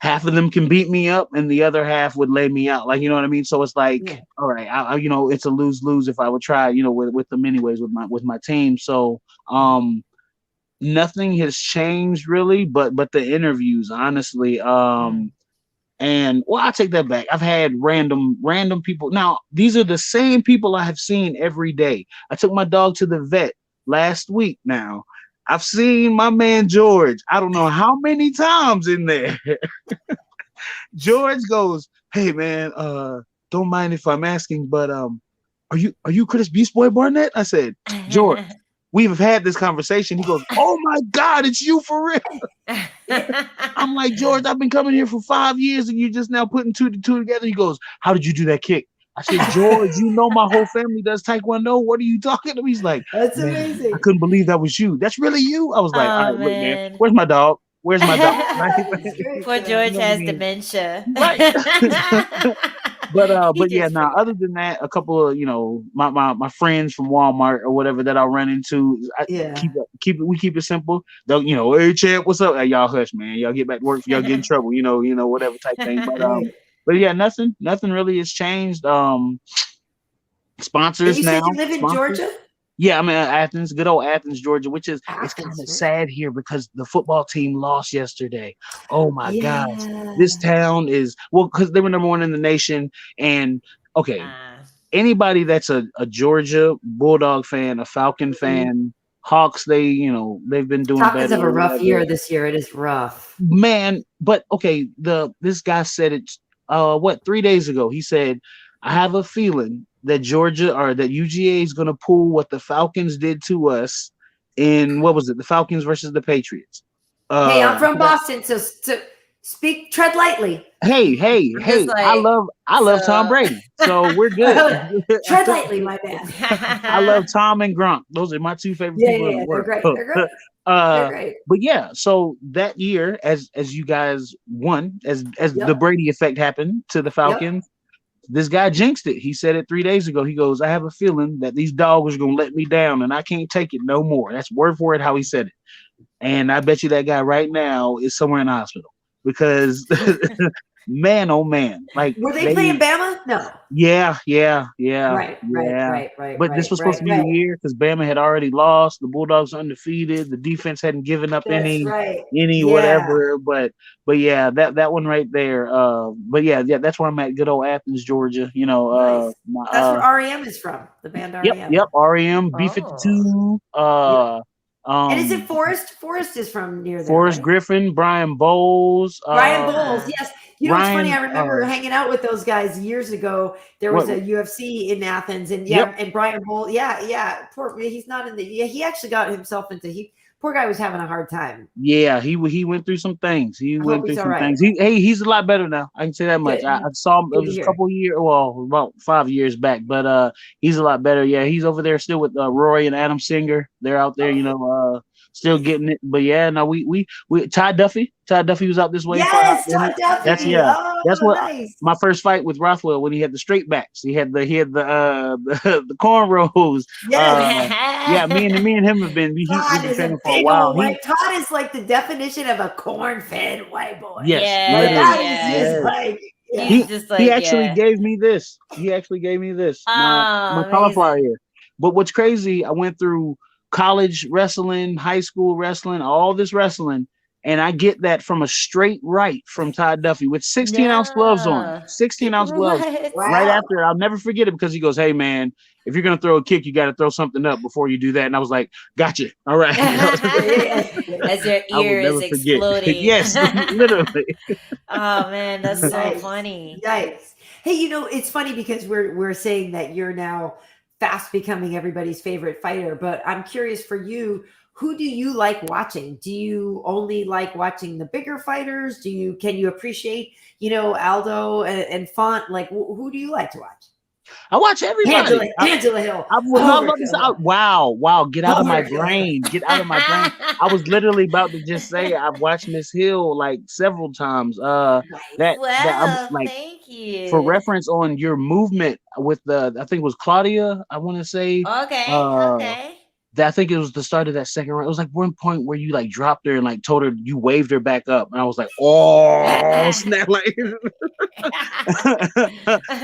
half of them can beat me up and the other half would lay me out. Like, you know what I mean? So it's like, all right, it's a lose-lose if I would try, with them anyways, with my team. So nothing has changed really, but the interviews, honestly. And I take that back. I've had random people. Now, these are the same people I have seen every day. I took my dog to the vet last week now. I've seen my man George, I don't know how many times in there. George goes, hey man, don't mind if I'm asking, but are you Chris Beast Boy Barnett? I said, George, we've had this conversation. He goes, oh my God, it's you for real. I'm like, George, I've been coming here for 5 years and you're just now putting 2 to 2 together. He goes, how did you do that kick? I said, George, my whole family does Taekwondo. What are you talking to me? He's like, that's amazing. I couldn't believe that was you. That's really you? I was like, all right, look, man, where's my dog? Where's my dog? Poor George has dementia. Right. But yeah, now other than that, a couple of my friends from Walmart or whatever that I'll run into, we keep it simple. They'll hey champ, what's up? Hey, y'all hush, man. Y'all get back to work if y'all get in trouble, whatever type thing. But yeah, nothing really has changed. Sponsors you now. Said you live in Georgia? Yeah, I'm in Athens, good old Athens, Georgia, which is it's kind of sad here because the football team lost yesterday. Oh my gosh. This town is because they were number 1 in the nation. And okay, anybody that's a Georgia Bulldog fan, a Falcon fan, Hawks, they've been doing better. Falcons have a rough year this year. It is rough. Man, but okay, this guy said it 3 days ago. He said, I have a feeling that Georgia or that UGA is going to pull what the Falcons did to us in the Falcons versus the Patriots. Hey, I'm from Boston, so tread lightly. Hey! I love Tom Brady, so we're good. Tread lightly, my bad. I love Tom and Gronk. Those are my 2 favorite people in the world. They're great. They're great. But yeah, so that year, as you guys won, as the Brady effect happened to the Falcons. This guy jinxed it. He said it 3 days ago. He goes, I have a feeling that these dogs are going to let me down and I can't take it no more. That's word for it how he said it. And I bet you that guy right now is somewhere in the hospital because man, oh man. Like, were they playing Bama? No. Yeah. Right. But this was supposed to be the year because Bama had already lost. The Bulldogs undefeated. The defense hadn't given up any whatever. But yeah, that one right there. But yeah, that's where I'm at. Good old Athens, Georgia. Nice. That's where REM is from. The band REM. Yep. REM, B-52. And is it Forrest? Forrest is from near there. Forrest right? Griffin, Brian Bowles. Yes. It's funny. I remember hanging out with those guys years ago. There was a UFC in Athens, and and Brian Bowles. Yeah. Poor, he's not in the. Yeah, he actually got himself into. Poor guy was having a hard time. Yeah, he went through some things. Things. He's a lot better now. I can say that much. I saw him. It was a couple years, about 5 years back, but he's a lot better. Yeah, he's over there still with Roy and Adam Singer. They're out there, still getting it. But yeah, no, we Todd Duffy. Todd Duffy was out this way. Yes, Todd Duffy. That's what my first fight with Rothwell when he had the straight backs. He had the the cornrows. Yeah, me and him have been. He's been training for a while. Todd is like the definition of a corn-fed white boy. Yes, he actually gave me this. My cauliflower ear. But what's crazy, I went through college wrestling, high school wrestling, all this wrestling, and I get that from a straight right from Todd Duffy with 16-ounce gloves on. 16-ounce gloves. Wow. Right after, I'll never forget it because he goes, hey, man, if you're going to throw a kick, you got to throw something up before you do that. And I was like, gotcha. All right. As your ear is exploding. Yes, literally. Oh, man, that's so funny. Yikes. Hey, it's funny because we're saying that you're now fast becoming everybody's favorite fighter, but I'm curious for you, who do you like watching? Do you only like watching the bigger fighters? Can you appreciate, Aldo and Font? Like, who do you like to watch? I watch everybody. Angela Hill. Wow. Get out of my brain. I was literally about to just say I've watched Miss Hill like several times. I'm like, thank you. For reference on your movement with I think it was Claudia, I want to say. Okay. I think it was the start of that second round. It was like one point where you like dropped her and like told her you waved her back up, and I was like, "Oh, snap!" Like,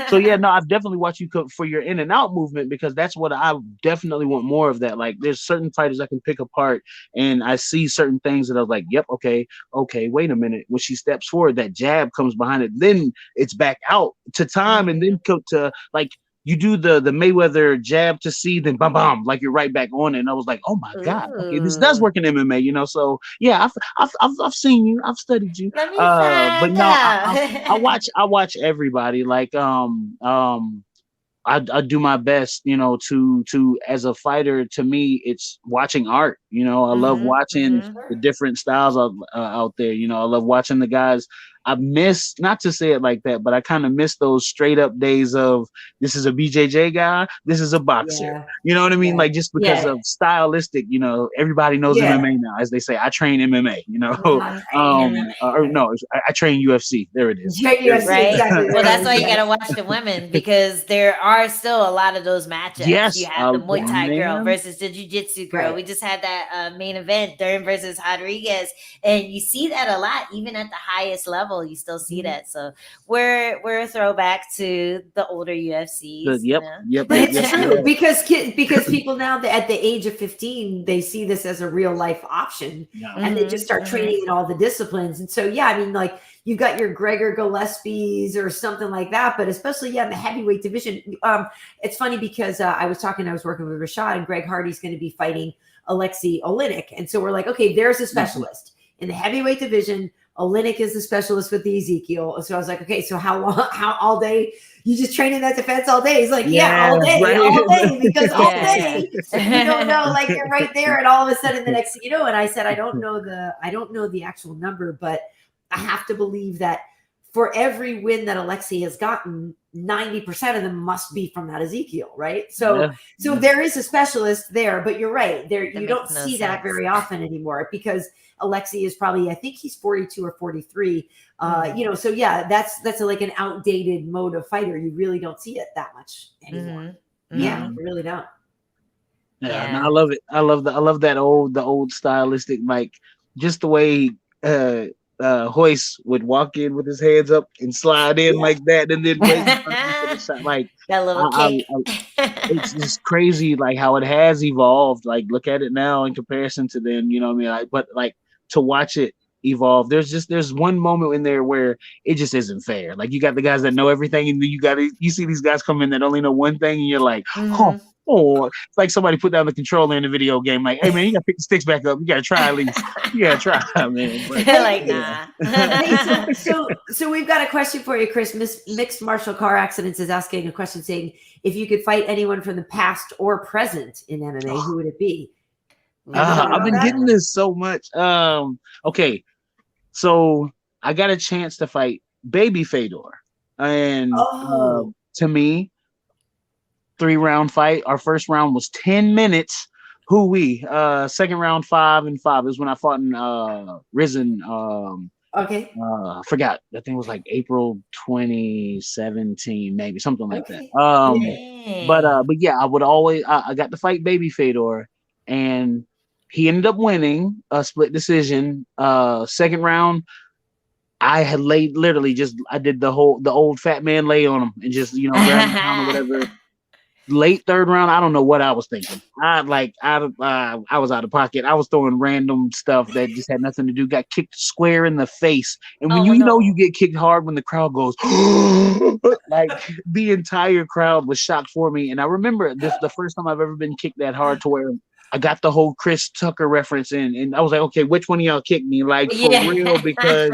so yeah, no, I've definitely watched you for your in and out movement because that's what I definitely want more of. That like, there's certain fighters I can pick apart, and I see certain things that I was like, "Yep, okay, wait a minute." When she steps forward, that jab comes behind it, then it's back out to time, and then come to like. You do the Mayweather jab to see, then bam, like you're right back on it. And I was like, oh my God, okay, this does work in MMA, So yeah, I've seen you, I've studied you. Let me but no, I watch everybody. Like I do my best, to as a fighter. To me, it's watching art. You know, I love watching mhm. the different styles out there. You know, I love watching the guys. I miss, not to say it like that, but I kind of miss those straight up days of this is a BJJ guy, this is a boxer. Yeah. You know what I mean? Yeah. Like just because Yeah. of stylistic, you know, everybody knows Yeah. MMA now. As they say, I train MMA, you know. Mhm. Or no, I train UFC. There it is. UFC, Right. exactly. Well, that's why you Yeah. gotta watch the women because there are still a lot of those matchups. You Yes, have the Muay Thai girl man. versus the Jiu Jitsu girl. Right. We just had that main event, Dern versus Rodriguez, and you see that a lot, even at the highest level. You still see that. So we're a throwback to the older UFCs. Yep. But it's true Yeah. because people now at the age of 15 they see this as a real life option, and they just start training in all the disciplines. And so yeah, I mean, like you've got your Gregor Gillespie's or something like that, but especially in the heavyweight division. It's funny because I was working with Rashad, and Greg Hardy's going to be fighting Alexei Oleinik, and so we're like, okay, there's a specialist in the heavyweight division. Oleinik is the specialist with the Ezekiel. So I was like, okay, so how all day? You just train in that defense all day? He's like, yeah, all day, because all day you don't know, like you're right there, and all of a sudden the next thing you know. And I said, I don't know the actual number, but I have to believe that for every win that Alexei has gotten, 90% of them must be from that Ezekiel, right? So there is a specialist there, but you're right. You don't see that very often anymore because Alexei is probably, I think he's 42 or 43. You know, so yeah, that's like an outdated mode of fighter. You really don't see it that much anymore. Yeah, you really don't. Yeah, no, I love it. I love that old stylistic, like just the way Hoist would walk in with his hands up and slide in like that, and then wait for the shot. Like that little kick. It's just crazy, like how it has evolved. Like look at it now in comparison to then, you know what I mean? Like, but like to watch it evolve, there's one moment in there where it just isn't fair. Like you got the guys that know everything, and then you see these guys come in that only know one thing, and you're like, oh, it's like somebody put down the controller in a video game. Like, hey man, you gotta pick the sticks back up. You gotta try at least. You gotta try, man. But, like nah. Hey, so we've got a question for you, Chris. Mixed Martial Car Accidents is asking a question saying, if you could fight anyone from the past or present in MMA, who would it be? I've been getting this so much. Okay, so I got a chance to fight Baby Fedor, and to me, 3-round fight. Our first round was 10 minutes. Second round 5-5. It was when I fought in Risen. I forgot. I think it was like April 2017, maybe something like that. But yeah, I got to fight Baby Fedor, and he ended up winning a split decision. Second round, I had I did the old fat man lay on him and just grab him down or whatever. Late third round, I don't know what I was thinking. I was out of pocket. I was throwing random stuff that just had nothing to do. Got kicked square in the face, and when you get kicked hard when the crowd goes, like the entire crowd was shocked for me. And I remember the first time I've ever been kicked that hard to where I got the whole Chris Tucker reference in, and I was like, okay, which one of y'all kicked me? Like for real, because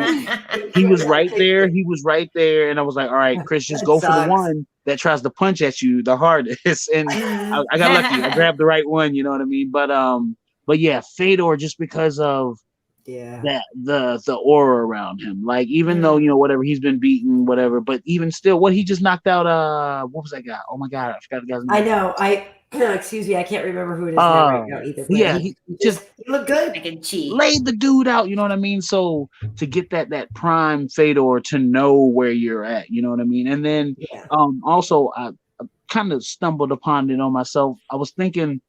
he was right there. He was right there, and I was like, all right, Chris, just go for the one that tries to punch at you the hardest. And I got lucky. I grabbed the right one, you know what I mean? But yeah, Fedor, just because of that the aura around him. Like even though, whatever, he's been beaten, whatever, but even still, what he just knocked out what was that guy? Oh my god, I forgot the guy's name. I know. Excuse me, I can't remember who it is right now either. Yeah, he looked good. Laid the dude out, you know what I mean? So to get that prime Fedor, to know where you're at, you know what I mean? And then also I kind of stumbled upon it on myself. I was thinking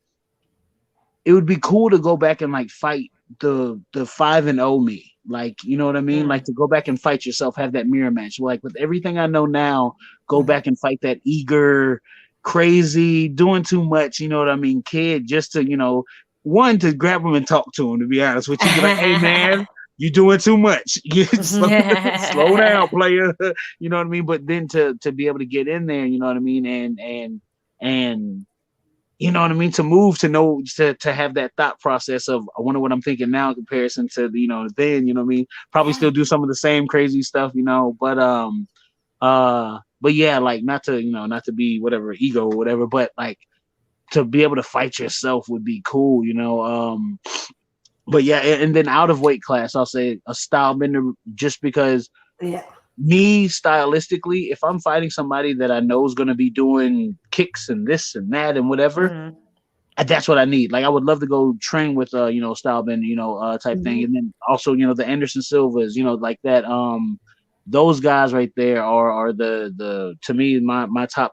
it would be cool to go back and like fight the 5-0 me. Like, you know what I mean? Like to go back and fight yourself, have that mirror match. Like with everything I know now, go back and fight that eager, crazy, doing too much, you know what I mean, kid, just to, one, to grab him and talk to him, to be honest with you. Be like, hey man, you doing too much. Slow down, player. You know what I mean? But then to be able to get in there, you know what I mean, and you know what I mean, to move, to know, to have that thought process of, I wonder what I'm thinking now in comparison to then, you know what I mean? Probably still do some of the same crazy stuff, but yeah, like not to be whatever ego or whatever, but like to be able to fight yourself would be cool, but yeah, and then out of weight class, I'll say a style bender, just because me stylistically, if I'm fighting somebody that I know is going to be doing kicks and this and that and whatever, that's what I need. Like, I would love to go train with style bender, type thing. And then also, the Anderson Silvas, like that. Those guys right there are the to me, my top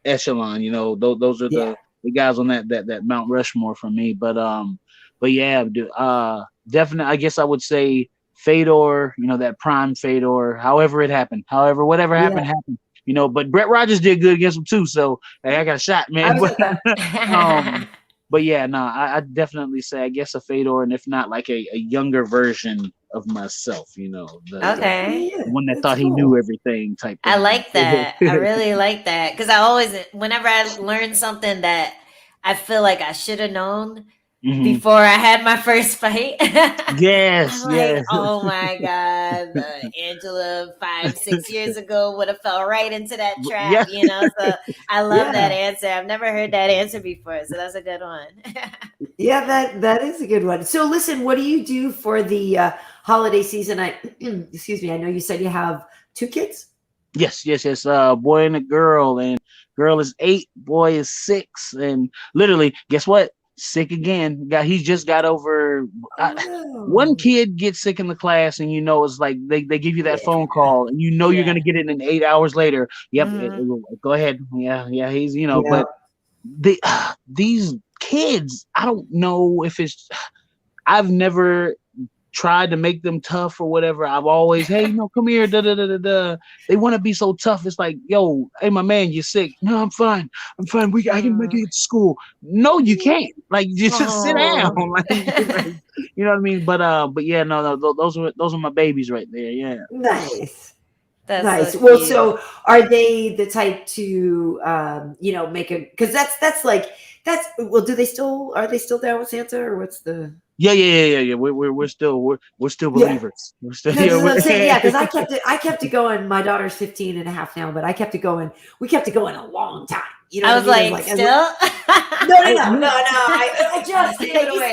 echelon. Those are the guys on that Mount Rushmore for me. But yeah, definitely, I guess I would say Fedor, that prime Fedor, however it happened, whatever happened. But Brett Rogers did good against him too, so hey, I got a shot, man. But yeah, no, I definitely say, I guess, a Fedor, and if not, like a younger version of myself, the one that thought he knew everything type thing. I like that. I really like that, because I always, whenever I learn something that I feel like I should have known before I had my first fight. Yes. Oh my God, Angela 5-6 years ago would have fell right into that trap, So I love that answer. I've never heard that answer before, so that's a good one. Yeah, that is a good one. So listen, what do you do for the holiday season? Excuse me, I know you said you have 2 kids. Yes. Boy and a girl, and girl is 8, boy is 6, and literally, guess what? Sick again. He just got over. One kid gets sick in the class, and it's like they give you that phone call, and you're gonna get it in 8 hours later. Yep, go ahead. Yeah, he's but these kids, I don't know if it's. I've never tried to make them tough or whatever. I've always, hey, come here, They want to be so tough. It's like, yo, hey, my man, you're sick. No, I'm fine. I can make it to school. No, you can't. Like, just sit down. Like, you know what I mean? But yeah, no, those are my babies right there. Yeah. Nice. That's nice. So well, cute. So are they the type to, make a? Because that's like that's. Well, are they still down with Santa, or what's the? Yeah. We're still believers. We're still, because I kept it going. My daughter's 15 and a half now, but I kept it going. We kept it going a long time. I was like, still? No. I just gave it away.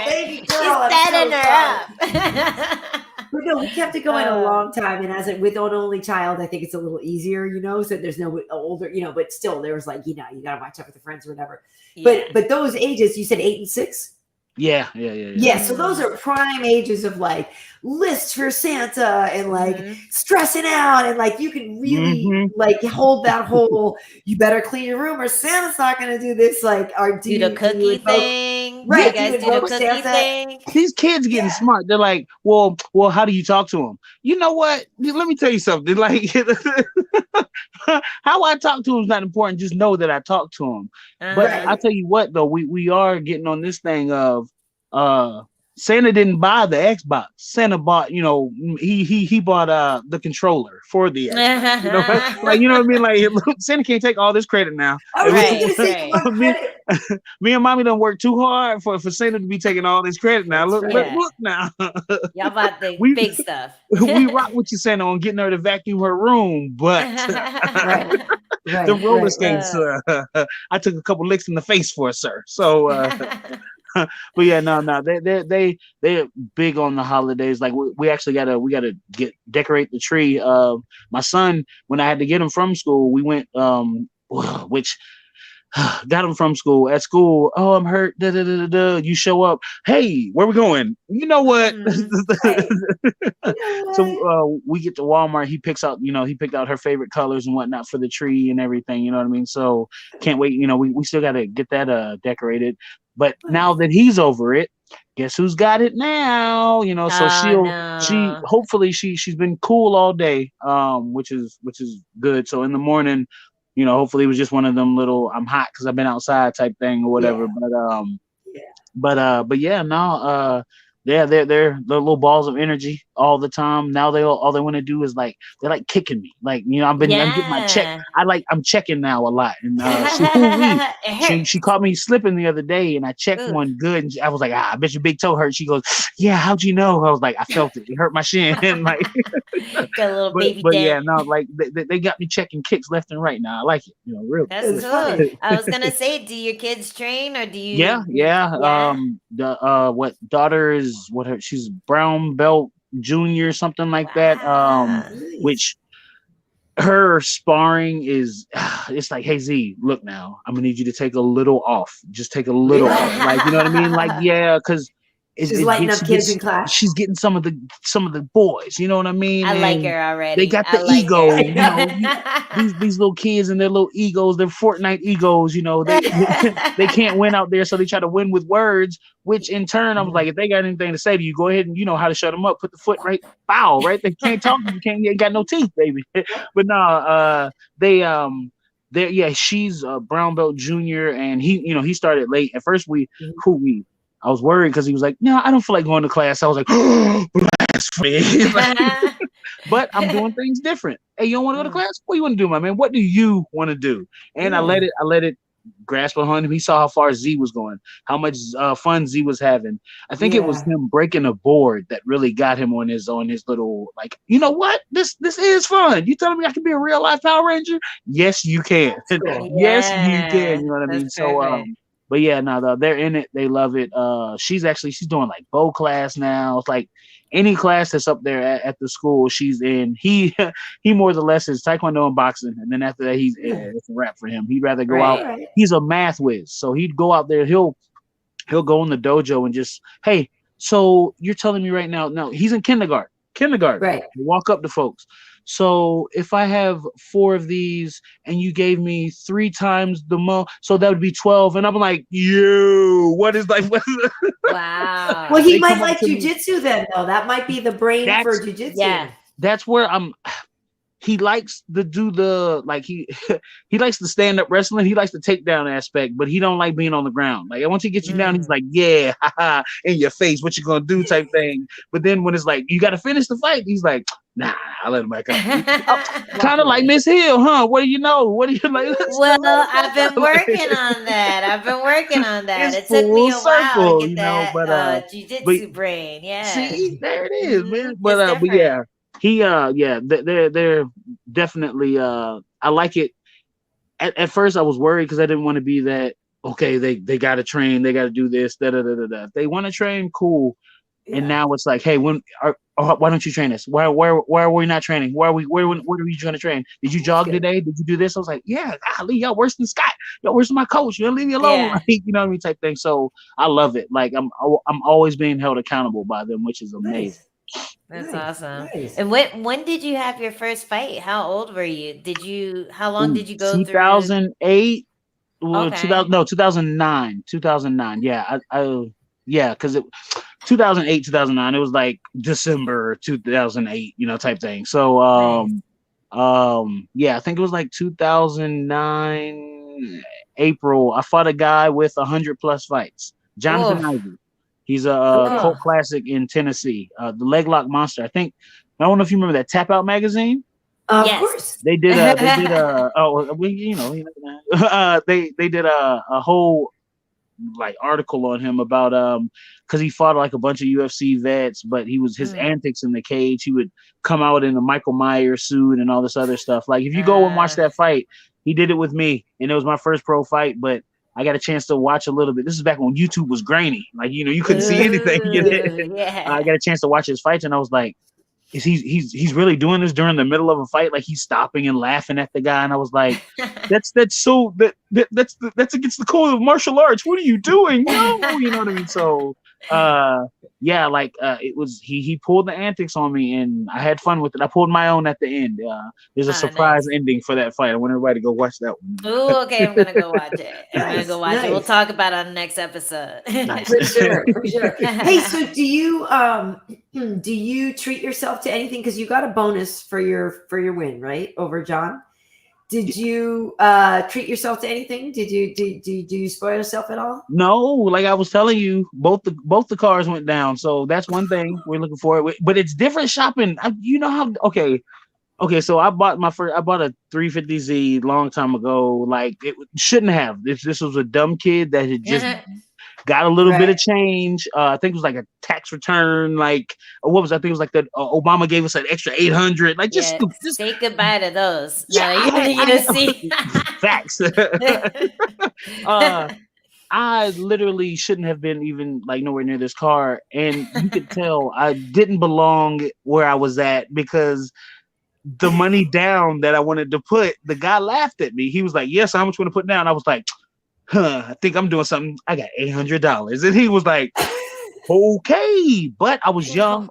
Baby girl. He's setting her up. But no, we kept it going a long time, and with an only child, I think it's a little easier, so there's no older, but still there was like, you gotta watch out with the friends or whatever. Yeah. But those ages, you said 8 and 6. Yeah. So those are prime ages of like lists for Santa and like stressing out, and like you can really like hold that whole. You better clean your room, or Santa's not going to do this. Like, do the cookie thing, right? You guys do the cookie Santa thing. These kids getting smart. They're like, well, how do you talk to them? You know what? Let me tell you something. Like, how I talk to them is not important. Just know that I talk to them. But I'll tell you what, though, we are getting on this thing of Santa didn't buy the Xbox. Santa bought, he bought the controller for the Xbox. Like, you know what I mean? Like, Santa can't take all this credit now. Me and mommy don't work too hard for Santa to be taking all this credit now. Look now. Y'all bought the big stuff. We rock with you, Santa, on getting her to vacuum her room, but the roller skates, I took a couple licks in the face for her, sir. So but yeah, no, they're big on the holidays. Like, we actually gotta decorate the tree. My son, when I had to get him from school, we went which got him from school. At school, oh, I'm hurt. You show up. Hey, where we going? You know what? So we get to Walmart. He picked out her favorite colors and whatnot for the tree and everything. You know what I mean? So can't wait. We still got to get that decorated. But now that he's over it, guess who's got it now? So she hopefully she's been cool all day, which is good. So in the morning, hopefully it was just one of them little I'm hot because I've been outside type thing or whatever. Yeah. But yeah, no, they're little balls of energy all the time. Now all they want to do is like they're like kicking me. Like, you know, I'm getting my check. I'm checking now a lot. And she caught me slipping the other day, and I checked one good, and I was like, I bet your big toe hurt. She goes, yeah, how'd you know? I was like, I felt it. It hurt my shin. Like, got a little baby but dent. yeah, no, like they got me checking kicks left and right now. I like it, you know, really. That's cool. I was gonna say, do your kids train or do you? Yeah. What daughter is she's brown belt junior, something like that. Which her sparring is, it's like, hey Z, look now, I'm gonna need you to take a little off. Just take a little off. Like, you know what I mean? Like, yeah, because she's lighting up kids in class. She's getting some of the boys. You know what I mean? I like her already. They got the ego. You know, these little kids and their little egos. Their Fortnite egos. You know, they can't win out there, so they try to win with words. Which in turn, I was like, if they got anything to say to you, go ahead and you know how to shut them up. Put the foot right, foul, right. They can't talk. You ain't got no teeth, baby. But no, she's a brown belt junior, and he started late. At first, I was worried because he was like, no, I don't feel like going to class. I was like, oh, blasphemy. But I'm doing things different. Hey, you don't want to go to class? What do you want to do, my man? What do you want to do? And I let it grasp on him. He saw how far Z was going, how much fun Z was having. I think it was him breaking a board that really got him on his little, like, you know what? This is fun. You telling me I can be a real life Power Ranger? Yes, you can. Yes, you can. You know what I mean? Perfect. So, but yeah, no, they're in it. They love it. She's doing like bow class now. It's like any class that's up there at the school, she's in. He more or less is taekwondo and boxing, and then after that, it's a wrap for him. He'd rather go out. Right. He's a math whiz, so he'd go out there. He'll go in the dojo and just, hey, so you're telling me right now? No, he's in kindergarten. Right. Walk up to folks. So if I have 4 of these and you gave me 3 times the mo, so that would be 12. And I'm like, what is like? Wow. Well, he might like jujitsu then, though. That might be the brain for jujitsu. Yeah. That's where he likes to do he likes the stand-up wrestling. He likes the takedown aspect, but he don't like being on the ground. Like, once he gets you down, he's like, yeah, haha, in your face, what you gonna do type thing. But then when it's like, you got to finish the fight, he's like, nah, I'll let him back up. Kind of like Miss Hill, huh? What do you know? What do you like? Well, I've been working on that. It took me a while to get that jiu-jitsu brain. Yeah. See, there it is, man. But yeah. They're definitely. I like it. At first, I was worried because I didn't want to be that. Okay, they got to train. They got to do this. If they want to train, cool. Yeah. And now it's like, hey, why don't you train us? Why are we not training? Where are we trying to train? Did you jog today? Did you do this? I was like, yeah, golly, y'all worse than Scott. Y'all worse than my coach. You leave me alone. Yeah. Like, you know what I mean, type thing. So I love it. Like I'm always being held accountable by them, which is amazing. Nice. That's awesome. Nice. And when did you have your first fight? How old were you? How long did you go 2008, through? 2009. 2009. Yeah. Because 2008, 2009, it was like December 2008, type thing. So I think it was like 2009 April. I fought a guy with 100+ fights, Jonathan Ivey. He's a cult classic in Tennessee. The Leg Lock Monster. I don't know if you remember that Tap Out magazine. Of course. They did a whole like article on him about because he fought like a bunch of UFC vets, but his antics in the cage. He would come out in a Michael Myers suit and all this other stuff. Like, if you go and watch that fight, he did it with me, and it was my first pro fight, but I got a chance to watch a little bit. This is back when YouTube was grainy. Like, you couldn't see anything. Yeah. I got a chance to watch his fights, and I was like, he's really doing this during the middle of a fight? Like, he's stopping and laughing at the guy, and I was like, that's against the code of martial arts. What are you doing? No, you know what I mean? So it was he pulled the antics on me, and I had fun with it. I pulled my own at the end. There's a surprise ending for that fight. I want everybody to go watch that one. Oh, okay, I'm gonna go watch it. It. We'll talk about it on the next episode. Nice. For sure. Hey, so do you treat yourself to anything? Because you got a bonus for your win, right, over John? Did you treat yourself to anything? Did you spoil yourself at all? No, like I was telling you, both the cars went down. So that's one thing we're looking for. But it's different shopping. You know how? Okay. So I bought a 350Z long time ago. Like it shouldn't have. This was a dumb kid that had just got a little bit of change. I think it was like a tax return. Like what was I think it was like that Obama gave us an extra 800. Like just say goodbye to those. Yeah, no, you to see facts. I literally shouldn't have been even like nowhere near this car, and you could tell I didn't belong where I was at because the money down that I wanted to put, the guy laughed at me. He was like, "Yes, how much you want to put down?" I was like, I think I'm doing something. I got $800. And he was like, okay. But I was young.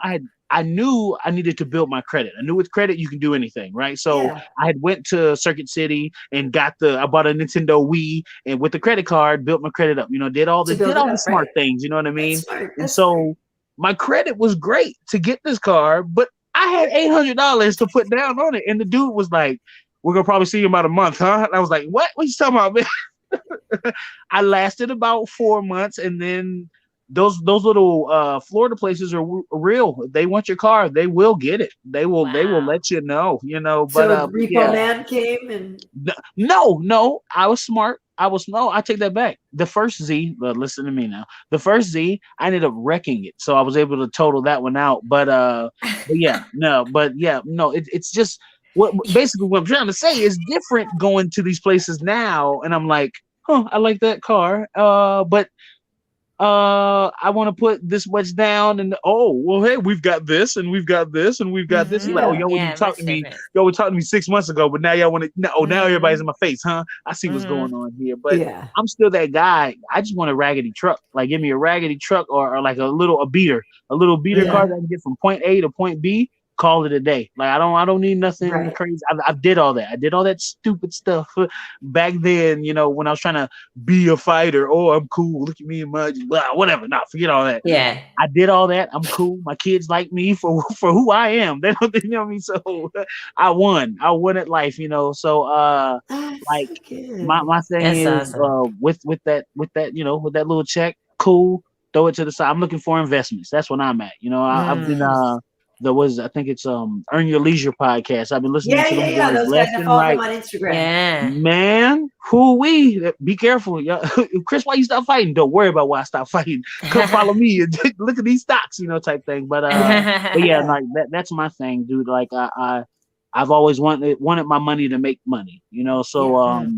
I knew I needed to build my credit. I knew with credit, you can do anything, right? So I had went to Circuit City and I bought a Nintendo Wii, and with the credit card, built my credit up, did all the smart things, you know what I mean? And so my credit was great to get this car, but I had $800 to put down on it. And the dude was like, we're going to probably see you in about a month, huh? And I was like, what? What you talking about, man? I lasted about 4 months, and then those little Florida places are real. If they want your car, they will get it. They will let you know. But so Repo Man came and no, I was smart. I take that back. The first Z, listen to me now. The first Z, I ended up wrecking it, so I was able to total that one out. It's just. Basically what I'm trying to say is different going to these places now, and I'm like, I like that car, but I want to put this much down, and hey, we've got this, and we've got this, and we've got this. Like, you talked to me, were talking to me 6 months ago, but now y'all want to. Now everybe's in my face, huh? I see what's going on here, but I'm still that guy. I just want a raggedy truck. Like, give me a raggedy truck or like a beater car that I can get from point A to point B. Call it a day. Like I don't need nothing crazy. I did all that. I did all that stupid stuff back then. When I was trying to be a fighter. Oh, I'm cool. Look at me and my whatever. Nah, forget all that. Yeah, I did all that. I'm cool. My kids like me for who I am. They don't know me. So I won. I won at life. So like my thing is awesome. with that with that little check. Cool. Throw it to the side. I'm looking for investments. That's what I'm at. I've been I think it's Earn Your Leisure podcast. I've been listening to them guys those left guys and follow right. them on Instagram. Yeah, man, be careful, Chris. Why you stop fighting? Don't worry about why I stop fighting. Come follow me and look at these stocks, type thing. But yeah, like that's my thing, dude. Like I've always wanted my money to make money, So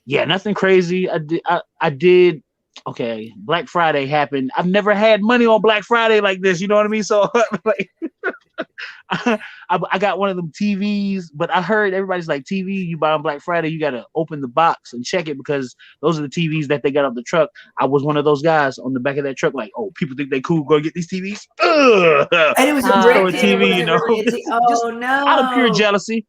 nothing crazy. I did. Okay, Black Friday happened. I've never had money on Black Friday like this. You know what I mean? So like, I got one of them TVs, but I heard everybody's like, TV you buy on Black Friday, you got to open the box and check it because those are the TVs that they got off the truck. I was one of those guys on the back of that truck, like, oh, people think they cool, go get these TVs. And it was a brick TV, no. Out of pure jealousy.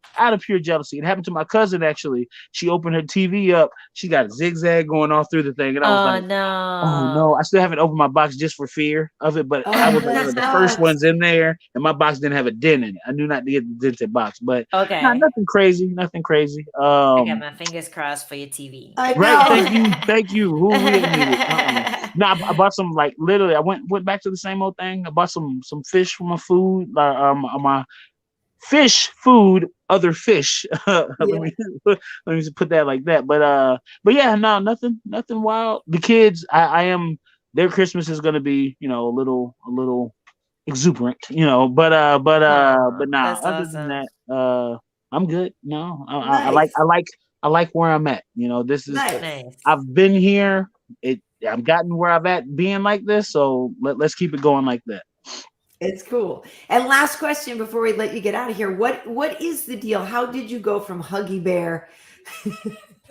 It happened to my cousin, actually. She opened her TV up. She got a zigzag going all through the thing. And I was like, oh no. I still haven't opened my box just for fear of it, but I was one of the first ones in there, and my box didn't have a dent in it. I knew not to get the dented box, but nothing crazy. I got my fingers crossed for your TV. Right, thank you. Who really needed it? No, I bought some, like, literally, I went back to the same old thing. I bought some fish for my food, my fish food, other fish. Let me just put that like that. But yeah, no, nothing wild. The kids, their Christmas is gonna be, a little exuberant, but nah, other than that, I'm good. No, nice. I like where I'm at. This is nice. I've been here. I've gotten where I'm at being like this. So let's keep it going like that. It's cool. And last question before we let you get out of here. What is the deal? How did you go from Huggy Bear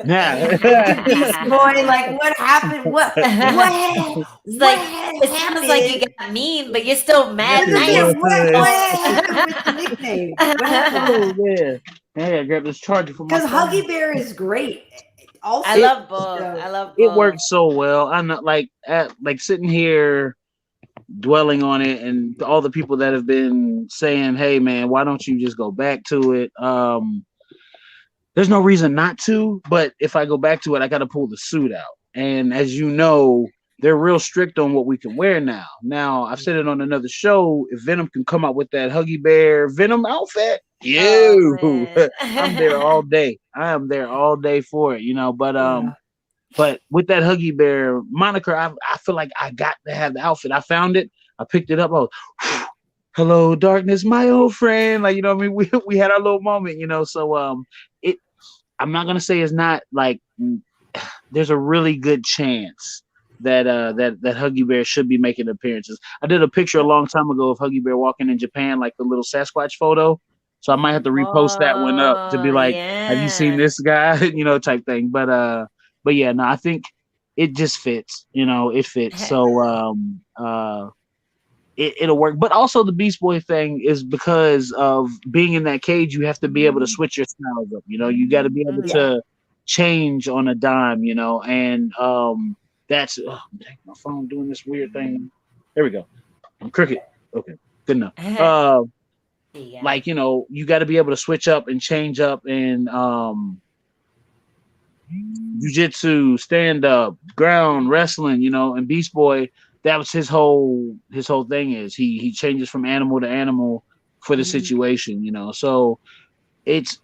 Yeah. Beast Boy? Like, what happened? What it sounds like you got mean, but you're still mad nice. What happened with the nickname? What happened? Hey, I grabbed this charger for my because Huggy Bear is great. Also, I love both. It works so well. I'm not like sitting here dwelling on it, and all the people that have been saying, hey man, why don't you just go back to it? there's no reason not to. But if I go back to it, I got to pull the suit out. And as you know, they're real strict on what we can wear now. Now, I've said it on another show. If Venom can come out with that Huggy Bear Venom outfit, I'm there all day. I am there all day for it, But with that Huggy Bear moniker, I feel like I got to have the outfit. I found it. I picked it up. I was, hello, darkness, my old friend. Like, what I mean? We had our little moment, So I'm not gonna say it's not like. There's a really good chance that that Huggy Bear should be making appearances. I did a picture a long time ago of Huggy Bear walking in Japan, like the little Sasquatch photo. So I might have to repost that one up to be like, have you seen this guy? Type thing. But yeah, no, I think it just fits. It fits. So it'll work. But also the Beast Boy thing is because of being in that cage, you have to be able to switch your styles up. You got to be able to change on a dime, and that's I'm taking my phone doing this weird thing. There we go. I'm crooked. Okay, good enough. Like, you got to be able to switch up and change up and jiu-jitsu, stand up, ground, wrestling, and Beast Boy, that was his whole thing is he changes from animal to animal for the situation, so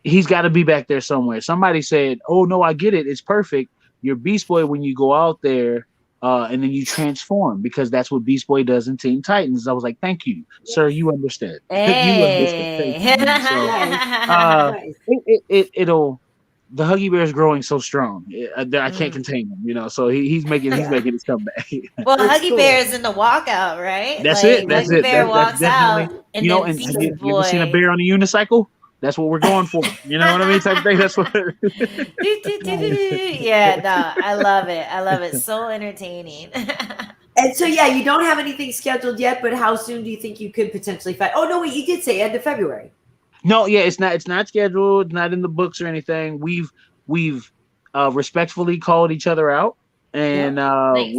he's got to be back there somewhere. Somebody said, oh no, I get it, it's perfect. You're Beast Boy when you go out there and then you transform, because that's what Beast Boy does in Teen Titans. I was like, thank you, sir, you understand. Hey. You understand. It'll the Huggy Bear is growing so strong. I can't contain him, so he's making his comeback. Well, Huggy Bear is in the walkout, right? That's it. Huggy Bear walks out, and you then you ever seen a bear on a unicycle? That's what we're going for. You know what I mean? Type of thing. That's what. Yeah, no, I love it. I love it. So entertaining. And so, you don't have anything scheduled yet, but how soon do you think you could potentially fight? Oh no, wait, you did say end of February. No, it's not scheduled, not in the books or anything. We've respectfully called each other out, and nice.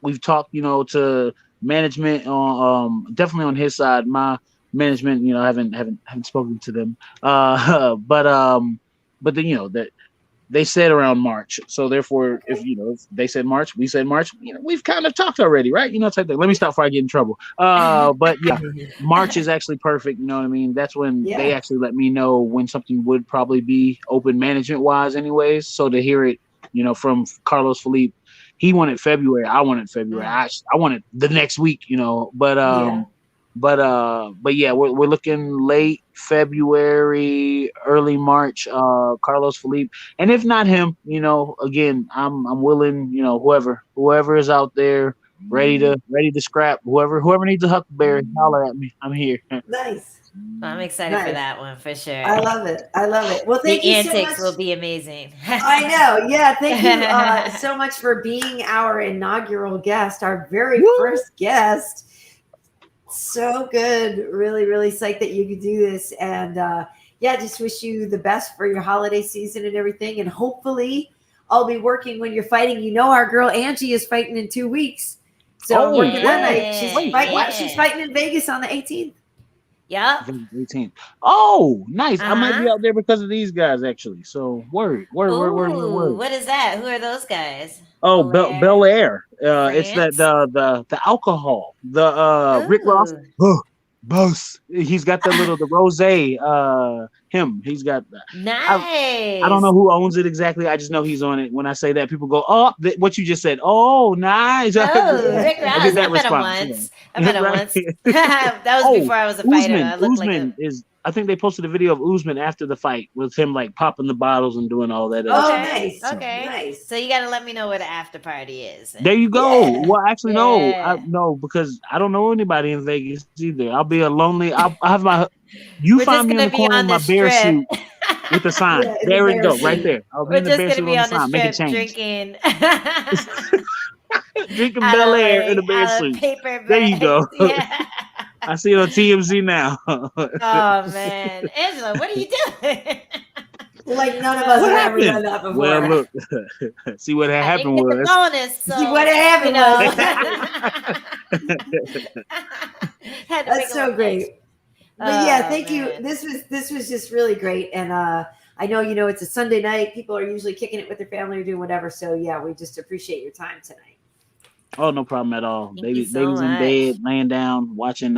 we've talked, to management on definitely on his side. My management, I haven't spoken to them, but then that they said around March, so therefore if they said March, we said March, we've kind of talked already, right? Type thing. Let me stop before I get in trouble. But yeah, March is actually perfect. You know what I mean? That's when they actually let me know when something would probably be open management wise, anyways. So to hear it, from Carlos Felipe, he wanted February, I wanted February, I wanted the next week, But yeah, we're looking late February, early March. Carlos Felipe, and if not him, again, I'm willing. Whoever is out there ready to scrap. Whoever needs a huckleberry, holler at me. I'm here. Nice. I'm excited for that one for sure. I love it. Well, thank you so much. The antics will be amazing. I know. Yeah, thank you so much for being our inaugural guest, our very first guest. So good. Really, really psyched that you could do this. And just wish you the best for your holiday season and everything. And hopefully I'll be working when you're fighting. Our girl Angie is fighting in 2 weeks. So I'm working that night. She's fighting in Vegas on the 18th. Yeah. 18th. Oh, nice. I might be out there because of these guys, actually. So word. What is that? Who are those guys? Oh, Bel Air. It's the alcohol. The Rick Ross. Boss. He's got the rosé. Him. He's got. Nice. I don't know who owns it exactly. I just know he's on it. When I say that, people go, "Oh, what you just said." Oh, nice. Oh, Rick Ross. I met him once. That was before I was a fighter. Usman is. I think they posted a video of Usman after the fight with him like popping the bottles and doing all that. Nice. Okay. Nice. So you got to let me know where the after party is. There you go. Yeah. Well, actually, no, because I don't know anybody in Vegas either. I'll be a lonely. I'll have my. You find me in the corner in my bear suit with a sign. There we go, right there. I'll be in the bear suit on the sign. Drinking Bel Air in the bear suit. There you go. Yeah. I see it on TMZ now. Oh man, Angela, what are you doing? Like none of us have ever done that before. Well, look, see what had happened was. Bonus, so, see what happened was. That's so great. But thank you. This was just really great, and I know, it's a Sunday night. People are usually kicking it with their family or doing whatever. So yeah, we just appreciate your time tonight. Oh, no problem at all. Thank you so Baby's in much. bed, laying down, watching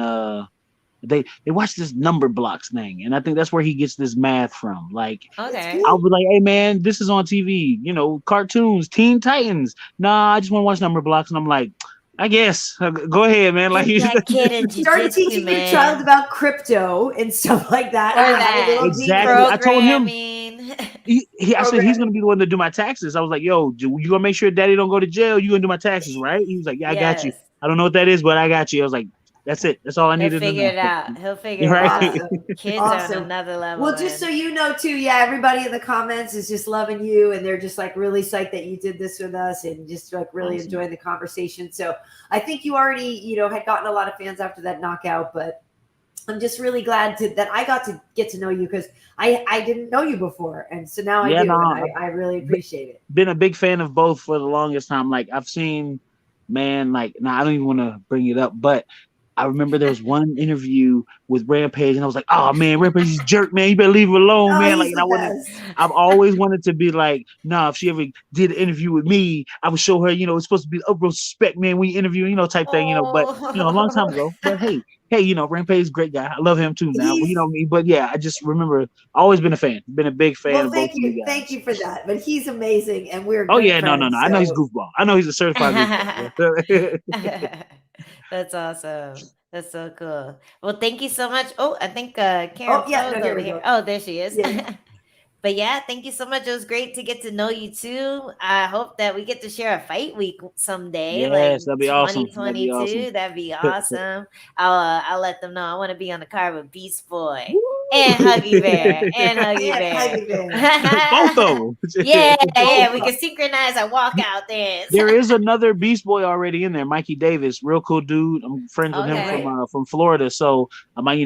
they watch this number blocks thing, and I think that's where he gets this math from. Like, Okay. I'll be like, hey man, this is on TV, cartoons, Teen Titans. Nah, I just want to watch number blocks, and I'm like, I guess go ahead, man. Like, Get that kid in start jiu-jitsu, teaching your man. child about crypto and stuff like that. Or that. Exactly. I told him I said he's gonna be the one to do my taxes. I was like, yo, you gonna make sure daddy don't go to jail? You gonna do my taxes, right? He was like, yeah, I got you. I don't know what that is, but I got you. I was like, that's it. That's all I needed to know. He'll figure it out. He'll figure it out. Kids are on another level. Well, just so you know, too, yeah, everybody in the comments is just loving you, and they're just like really psyched that you did this with us, and just like really enjoying the conversation. So I think you already, had gotten a lot of fans after that knockout, but I'm just really glad that I got to get to know you, because I didn't know you before, and so now I do. No, and I really appreciate it. Been a big fan of both for the longest time. Like, I've seen, man, like, now I don't even want to bring it up, but I remember there was one interview with Rampage, and I was like, "Oh man, Rampage is a jerk, man. You better leave him alone, man." Like, and I've always wanted to be like, "Nah, if she ever did an interview with me, I would show her, it's supposed to be utmost respect, man. We interview, type thing, But a long time ago. But hey, Rampage is a great guy. I love him too now. But yeah, I just remember, always been a fan, been a big fan of both of you guys. Thank you for that. But he's amazing, and we're no. I know he's goofball. I know he's a certified goofball. That's awesome. That's so cool. Well, thank you so much. Oh, I think Karyn over here. Oh, there she is. Yeah. But yeah, thank you so much. It was great to get to know you too. I hope that we get to share a fight week someday. Yes, that'd be awesome. 2022. That'd be awesome. I'll let them know. I want to be on the card with Beast Boy. And Huggy Bear. Both of them. Yeah. We can synchronize our walkout dance. There is another Beast Boy already in there, Mikey Davis, real cool dude. I'm friends with him from Florida. So I might,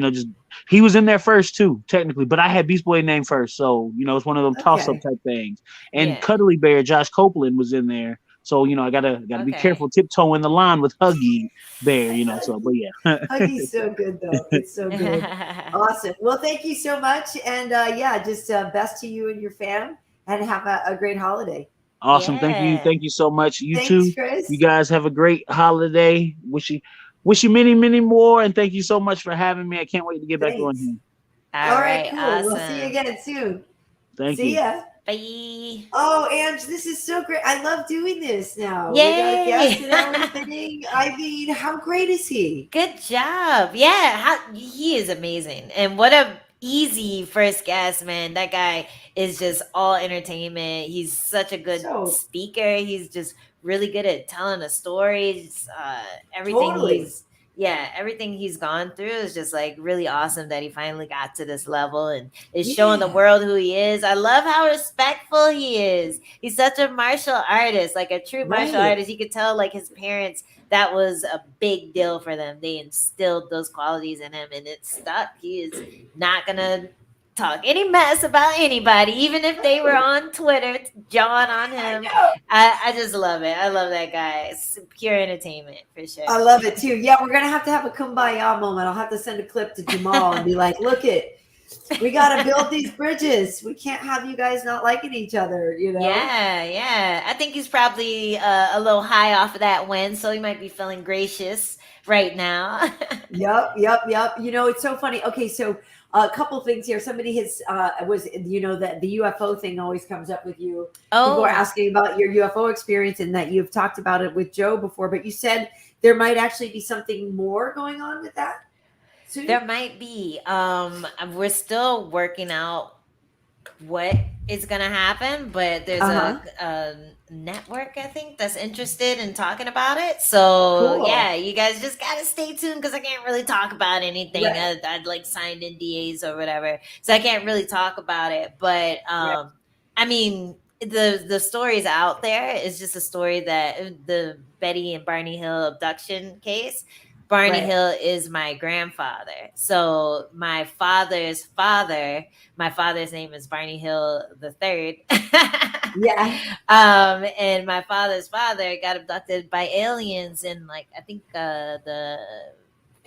he was in there first too, technically, but I had Beast Boy name first. So, it's one of them toss-up type things. And Cuddly Bear, Josh Copeland was in there. So, I gotta be careful tiptoeing the line with Huggy Bear, but yeah. Huggy's so good though. It's so good. Awesome. Well, thank you so much. And just best to you and your fam, and have a great holiday. Awesome. Yeah. Thank you so much. Thanks, too. Chris. You guys have a great holiday. Wish you many, many more. And thank you so much for having me. I can't wait to get back on here. All right, cool. Awesome. We'll see you again soon. See ya. Bye. Oh, Ange, this is so great. I love doing this now. Yay. We got guests and everything. I mean, how great is he? Good job. Yeah, he is amazing. And what a easy first guest, man. That guy is just all entertainment. He's such a good speaker. He's just really good at telling the stories. Everything he's gone through is just like really awesome that he finally got to this level and is showing the world who he is. I love how respectful he is. He's such a martial artist, like a true martial artist. You could tell like his parents, that was a big deal for them. They instilled those qualities in him and it stuck. He is not going to talk any mess about anybody, even if they were on Twitter jawing on him. I just love it. I love that guy. It's pure entertainment for sure. I love it too. Yeah, we're gonna have to have a kumbaya moment. I'll have to send a clip to Jamal and be like, look we gotta build these bridges. We can't have you guys not liking each other, Yeah. I think he's probably a little high off of that win, so he might be feeling gracious right now. Yep. It's so funny. Okay, so a couple things here. Somebody has that the UFO thing always comes up with you. People are asking about your UFO experience and that you've talked about it with Joe before, but you said there might actually be something more going on with that soon? There might be. We're still working out what is going to happen, but there's a network, I think, that's interested in talking about it. So cool. Yeah, you guys just gotta stay tuned because I can't really talk about anything. Right. I'd like signed NDAs or whatever, so I can't really talk about it. But I mean, the story is out there. It's just a story that the Betty and Barney Hill abduction case. Barney Hill is my grandfather. So my father's name is Barney Hill III. And my father's father got abducted by aliens in I think the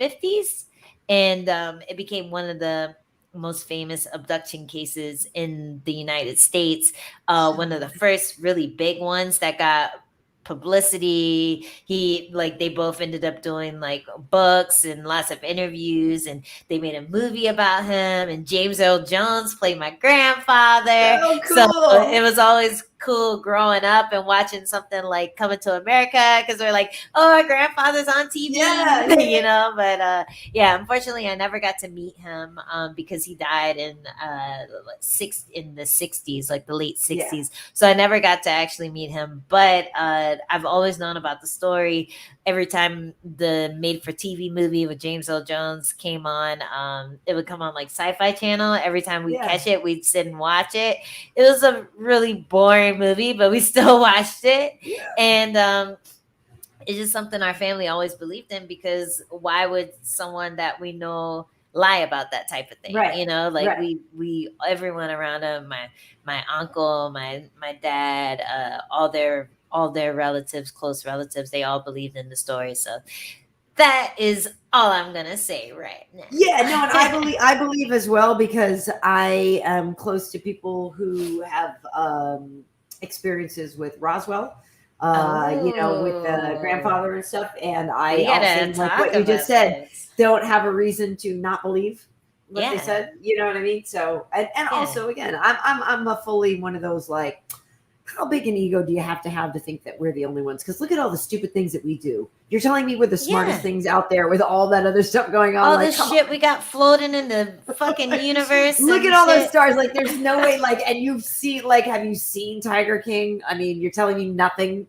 50s. And it became one of the most famous abduction cases in the United States. One of the first really big ones that got publicity. They both ended up doing like books and lots of interviews, and they made a movie about him, and James Earl Jones played my grandfather. Oh, cool. So it was always cool growing up and watching something like Coming to America, because we're like, oh, our grandfather's on TV. Yeah. You know. But yeah, unfortunately I never got to meet him because he died in the 60s, like the late 60s. Yeah. So I never got to actually meet him, but I've always known about the story. Every time the made-for-TV movie with James Earl Jones came on, it would come on like Sci-Fi Channel. Every time we catch it, we'd sit and watch it. It was a really boring movie, but we still watched it. Yeah. And it's just something our family always believed in, because why would someone that we know lie about that type of thing? Right. You know, like Right. we everyone around him, my uncle, my dad, all their relatives, close relatives, they all believed in the story. So that is all I'm gonna say right now. Yeah, no, and I believe as well, because I am close to people who have experiences with Roswell. You know, with the grandfather and stuff, and I also, like what you just said, don't have a reason to not believe what they said. You know what I mean? So, and also, again, I'm a fully one of those, like, how big an ego do you have to think that we're the only ones? Because look at all the stupid things that we do. You're telling me we're the smartest things out there with all that other stuff going on. All like, this shit we got floating in the fucking universe. Look at all those stars. Like, there's no way. Like, and you've seen, like, have you seen Tiger King? I mean, you're telling me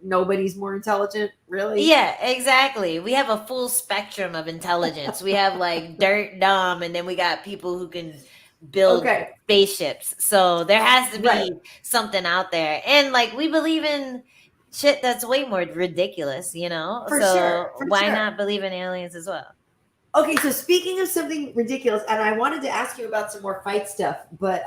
nobody's more intelligent, really? Yeah, exactly. We have a full spectrum of intelligence. We have like dirt dumb, and then we got people who can build spaceships. So there has to be something out there. And like, we believe in shit that's way more ridiculous, you know? For why not believe in aliens as well? Okay, so speaking of something ridiculous, and I wanted to ask you about some more fight stuff, but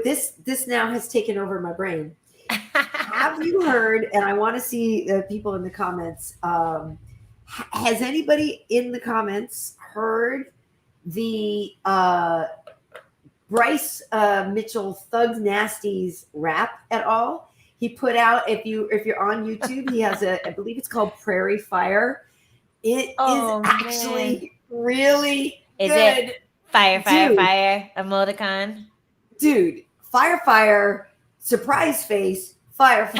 this now has taken over my brain. Have you heard, and I want to see the people in the comments, has anybody in the comments heard the Bryce Mitchell Thug Nasty's rap at all? He put out, if you're on YouTube, he has I believe it's called Prairie Fire. It is actually really good. Is it fire, emoticon? Dude, fire, surprise face, fire,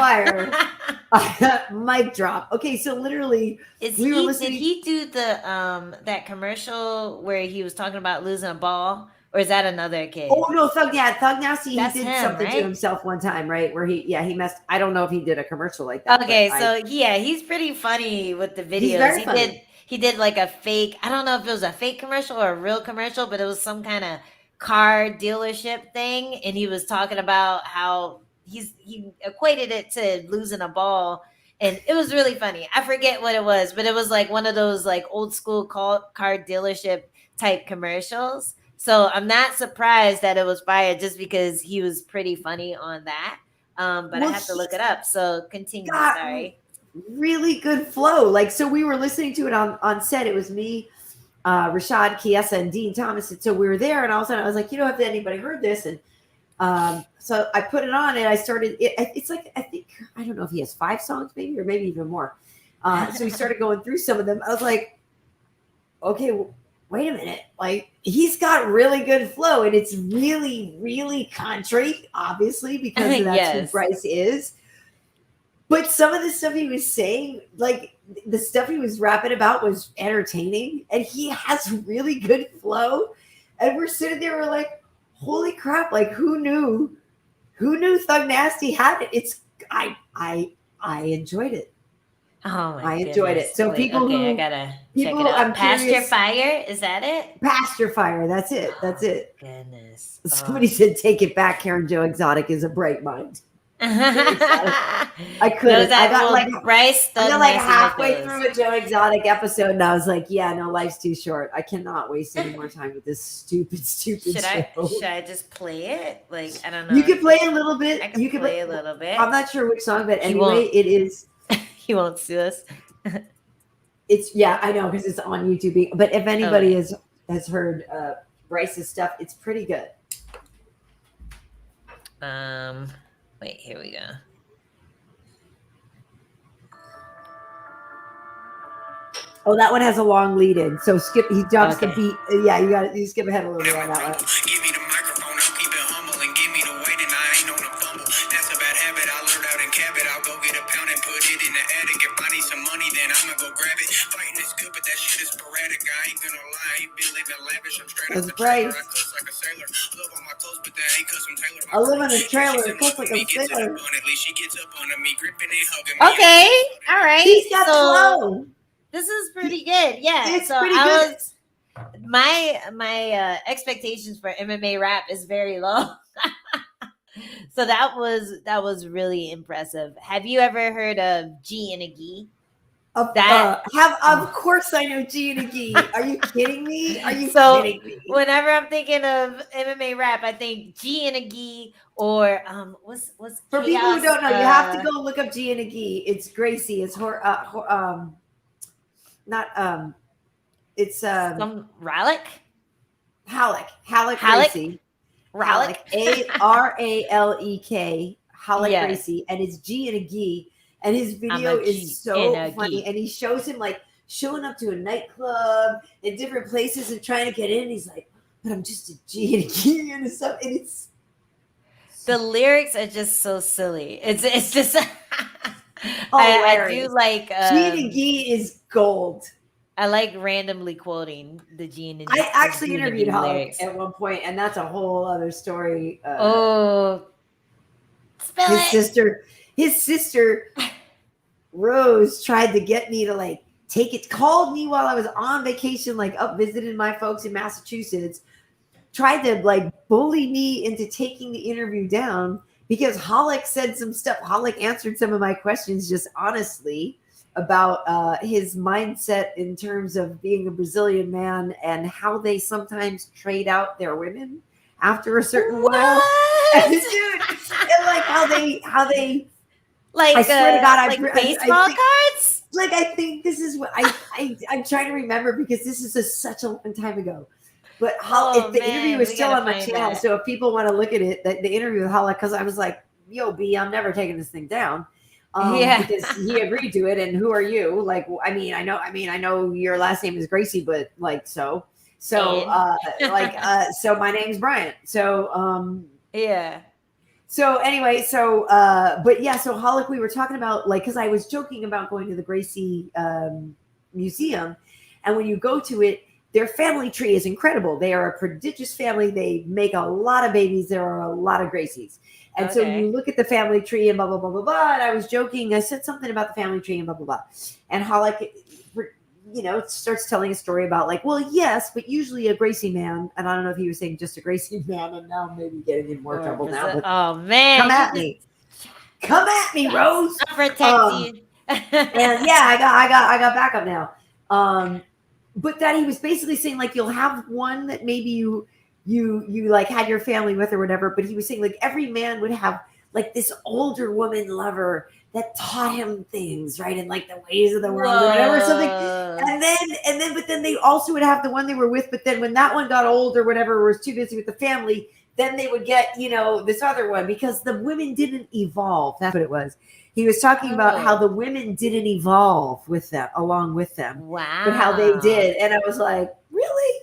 mic drop. Okay, so literally, did he do the that commercial where he was talking about losing a ball? Or is that another kid? Oh no, Thug Nasty. That's he did him, something to himself one time, right? Where he messed. I don't know if he did a commercial like that. Okay, so he's pretty funny with the videos. He's very funny. He did like a fake. I don't know if it was a fake commercial or a real commercial, but it was some kind of car dealership thing, and he was talking about how he equated it to losing a ball. And it was really funny. I forget what it was, but it was like one of those like old school car dealership type commercials. So I'm not surprised that it was fire, just because he was pretty funny on that. But I have to look it up. So continue. Sorry. Really good flow. Like, so we were listening to it on set. It was me, Rashad, Kiesa, and Dean Thomas. And so we were there, and all of a sudden I was like, have anybody heard this? And so I put it on, and I started. It's like, I don't know if he has 5 songs, maybe, or maybe even more. So we started going through some of them. I was like, okay, wait a minute. Like, he's got really good flow, and it's really, really country, obviously, because that's who Bryce is. But some of the stuff he was saying, like the stuff he was rapping about, was entertaining, and he has really good flow. And we're sitting there, we're like, holy crap, like who knew Thug Nasty had it? I enjoyed it. Oh my! I enjoyed it. So people, I gotta check it out. Pasture Fire, is that it? Pasture Fire, that's it. That's it. Goodness. Somebody said, "Take it back." Karyn Joe Exotic is a bright mind. I couldn't. I got like Bryce. I got like halfway through a Joe Exotic episode, and I was like, "Yeah, no, life's too short. I cannot waste any more time with this stupid show." Should I just play it? Like, I don't know. You can play a little bit. I can play a little bit. I'm not sure which song, but anyway, it is. He won't sue us. I know, because it's on YouTube. But if anybody has heard Bryce's stuff. It's pretty good. Wait, here we go. Oh, that one has a long lead in. So skip. He drops the beat. Yeah, you skip ahead a little bit on that one. Give me the microphone, I'll keep it humble and give me the weight, and I ain't on a fumble. That's a bad habit I learned out in Cabot. I'll go get a pound and put it in the attic. If I need some money, then I'ma go grab it. Fighting is good, but that shit is sporadic. I ain't gonna lie, I ain't been living lavish. I'm straight out the trailer. I cuss like a sailor. Love on my clothes, but that ain't custom tailored. I live in a trailer. It looks like a sailor. She gets up under me, gripping and hugging me. Okay, all right. He's got flow. This is pretty good. Yeah. It's so pretty I good. was my expectations for MMA rap is very low. So that was really impressive. Have you ever heard of G and a Gee? Of course I know G and a Gee. Are you kidding me? Are you kidding me? Whenever I'm thinking of MMA rap, I think G and a Gee or what's for Chaos, people who don't know, you have to go look up G and a Gee. It's Gracie. It's it's some Rallick? Halleck Gracie. Rallick. Aralek. Halleck Yes. Gracie, and it's G and a Gee, and his video is so funny, and he shows him like showing up to a nightclub in different places and trying to get in. He's like, but I'm just a G and a Gee and stuff, and it's The lyrics are just so silly. It's just I do like G and a Gee is gold. I like randomly quoting the G and a Gee. I actually interviewed Halleck at one point, and that's a whole other story. Spill His sister Rose tried to get me to like called me while I was on vacation, like up visiting my folks in Massachusetts, tried to like bully me into taking the interview down because Halleck said some stuff. Halleck answered some of my questions just honestly about his mindset in terms of being a Brazilian man and how they sometimes trade out their women after a certain while. Dude, and like how they like I swear to God, like baseball cards. Like I think this is what I'm trying to remember because this is such a long time ago. But the interview is still on my channel, so if people want to look at it, the interview with Halleck, because I was like, "Yo, B, I'm never taking this thing down." Because he agreed to it, and who are you? Like, I know your last name is Gracie, but like, so my name's Bryant. So, yeah. So anyway, so Halleck, we were talking about like, because I was joking about going to the Gracie museum, and when you go to it, their family tree is incredible. They are a prodigious family. They make a lot of babies. There are a lot of Gracies. And so you look at the family tree and blah, blah, blah, blah, blah. And I was joking. I said something about the family tree and blah, blah, blah. And Halleck, starts telling a story about like, well, yes, but usually a Gracie man. And I don't know if he was saying just a Gracie man. And now I'm maybe getting in more trouble now. But oh, man. Come at me, Rose. I'll protect you. And yeah, I got backup now. But that he was basically saying like, you'll have one that maybe you like had your family with or whatever, but he was saying like every man would have like this older woman lover that taught him things, right? And like the ways of the world or whatever, something. But then they also would have the one they were with, but then when that one got old or whatever, or was too busy with the family, then they would get, this other one because the women didn't evolve. That's what it was. He was talking about how the women didn't evolve with them, along with them. Wow. But how they did. And I was like, really?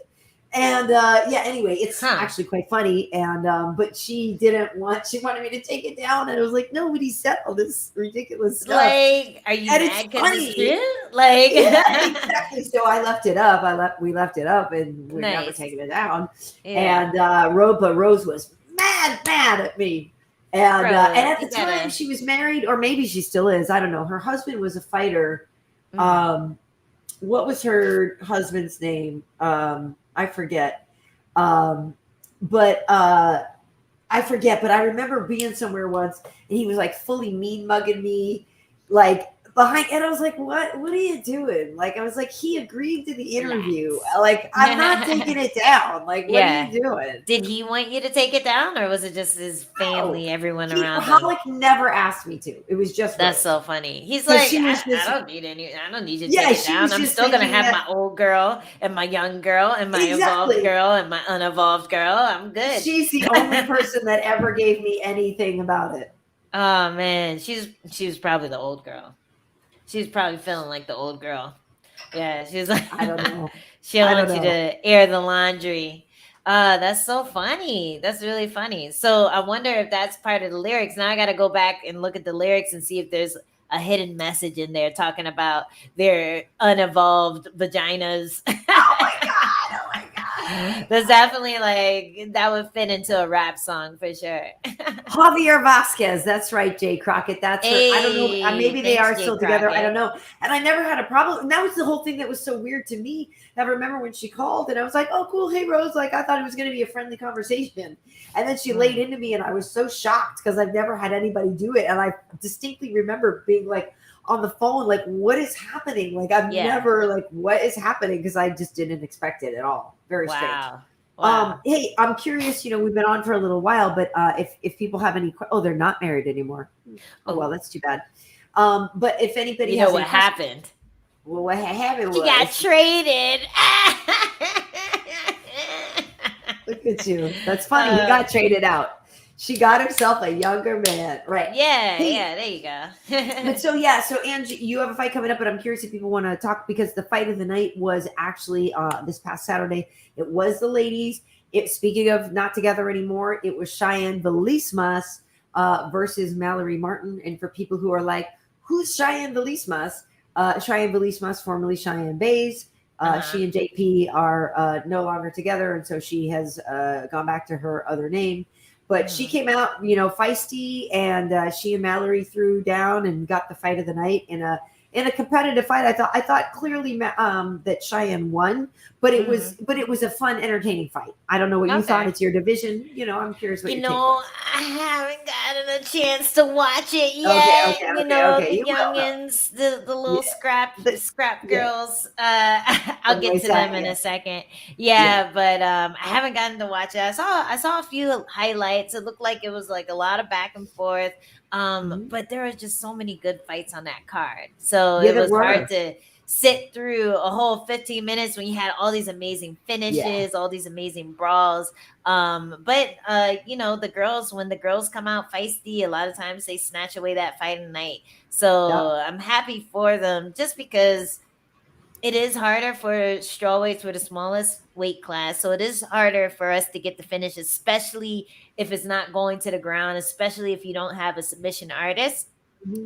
And anyway, it's actually quite funny. And but she wanted me to take it down. And I was like, nobody said all this ridiculous stuff. Like, are you and mad it's funny. Like, yeah, exactly. So I left it up. We left it up and we're never taking it down. Yeah. And Rose was mad at me. And at the time she was married, or maybe she still is. I don't know. Her husband was a fighter. Mm-hmm. What was her husband's name? I forget. But I forget. But I remember being somewhere once, and he was like fully mean mugging me, like behind, and I was like, what are you doing? Like, I was like, he agreed to the interview. Like, I'm not taking it down. Like, what are you doing? Did he want you to take it down, or was it just his family, everyone around him? Holic never asked me to. It was just That's so funny. He's like, I don't need you to take it down. I'm still gonna have my old girl and my young girl and my involved girl and my uninvolved girl. I'm good. She's the only person that ever gave me anything about it. Oh man, she was probably the old girl. She's probably feeling like the old girl. Yeah, she's like, I don't know. She'll want you to air the laundry. That's so funny. That's really funny. So I wonder if that's part of the lyrics. Now I got to go back and look at the lyrics and see if there's a hidden message in there talking about their unevolved vaginas. Oh my God. That's definitely like, that would fit into a rap song for sure. Javier Vasquez. That's right, Jay Crockett. That's her. I don't know. Maybe they are still together. I don't know. And I never had a problem. And that was the whole thing that was so weird to me. I remember when she called and I was like, oh, cool. Hey, Rose. Like, I thought it was going to be a friendly conversation. And then she laid into me and I was so shocked because I've never had anybody do it. And I distinctly remember being like, on the phone, like, what is happening? Like, I've never, like, what is happening? Because I just didn't expect it at all. Very strange. Wow. Hey, I'm curious, we've been on for a little while, but if people have any, they're not married anymore. Oh, well, that's too bad. But if anybody has what happened? Well, what happened was he got traded. Look at you. That's funny. He got traded out. She got herself a younger man. Right. Yeah, there you go. But so Angie, you have a fight coming up, but I'm curious if people want to talk because the fight of the night was actually this past Saturday. It was the ladies. Speaking of not together anymore, it was Cheyenne Velismas versus Mallory Martin. And for people who are like, who's Cheyenne Velismas? Cheyenne Velismas, formerly Cheyenne Bays. She and JP are no longer together. And so she has gone back to her other name. But she came out, feisty, and she and Mallory threw down and got the fight of the night in a competitive fight. I thought clearly that Cheyenne won, but it was a fun, entertaining fight. I don't know what you thought. It's your division. I'm curious what you take. I haven't gotten a chance to watch it yet. Okay. The youngins, the little scrap girls. I'll get to them in a second. But I haven't gotten to watch it. I saw a few highlights. It looked like it was like a lot of back and forth. But there were just so many good fights on that card. So it was hard to sit through a whole 15 minutes when you had all these amazing finishes, all these amazing brawls. But the girls, when the girls come out feisty, a lot of times they snatch away that fighting night. So I'm happy for them just because it is harder for strawweights with the smallest weight class. So it is harder for us to get the finish, especially if it's not going to the ground, especially if you don't have a submission artist.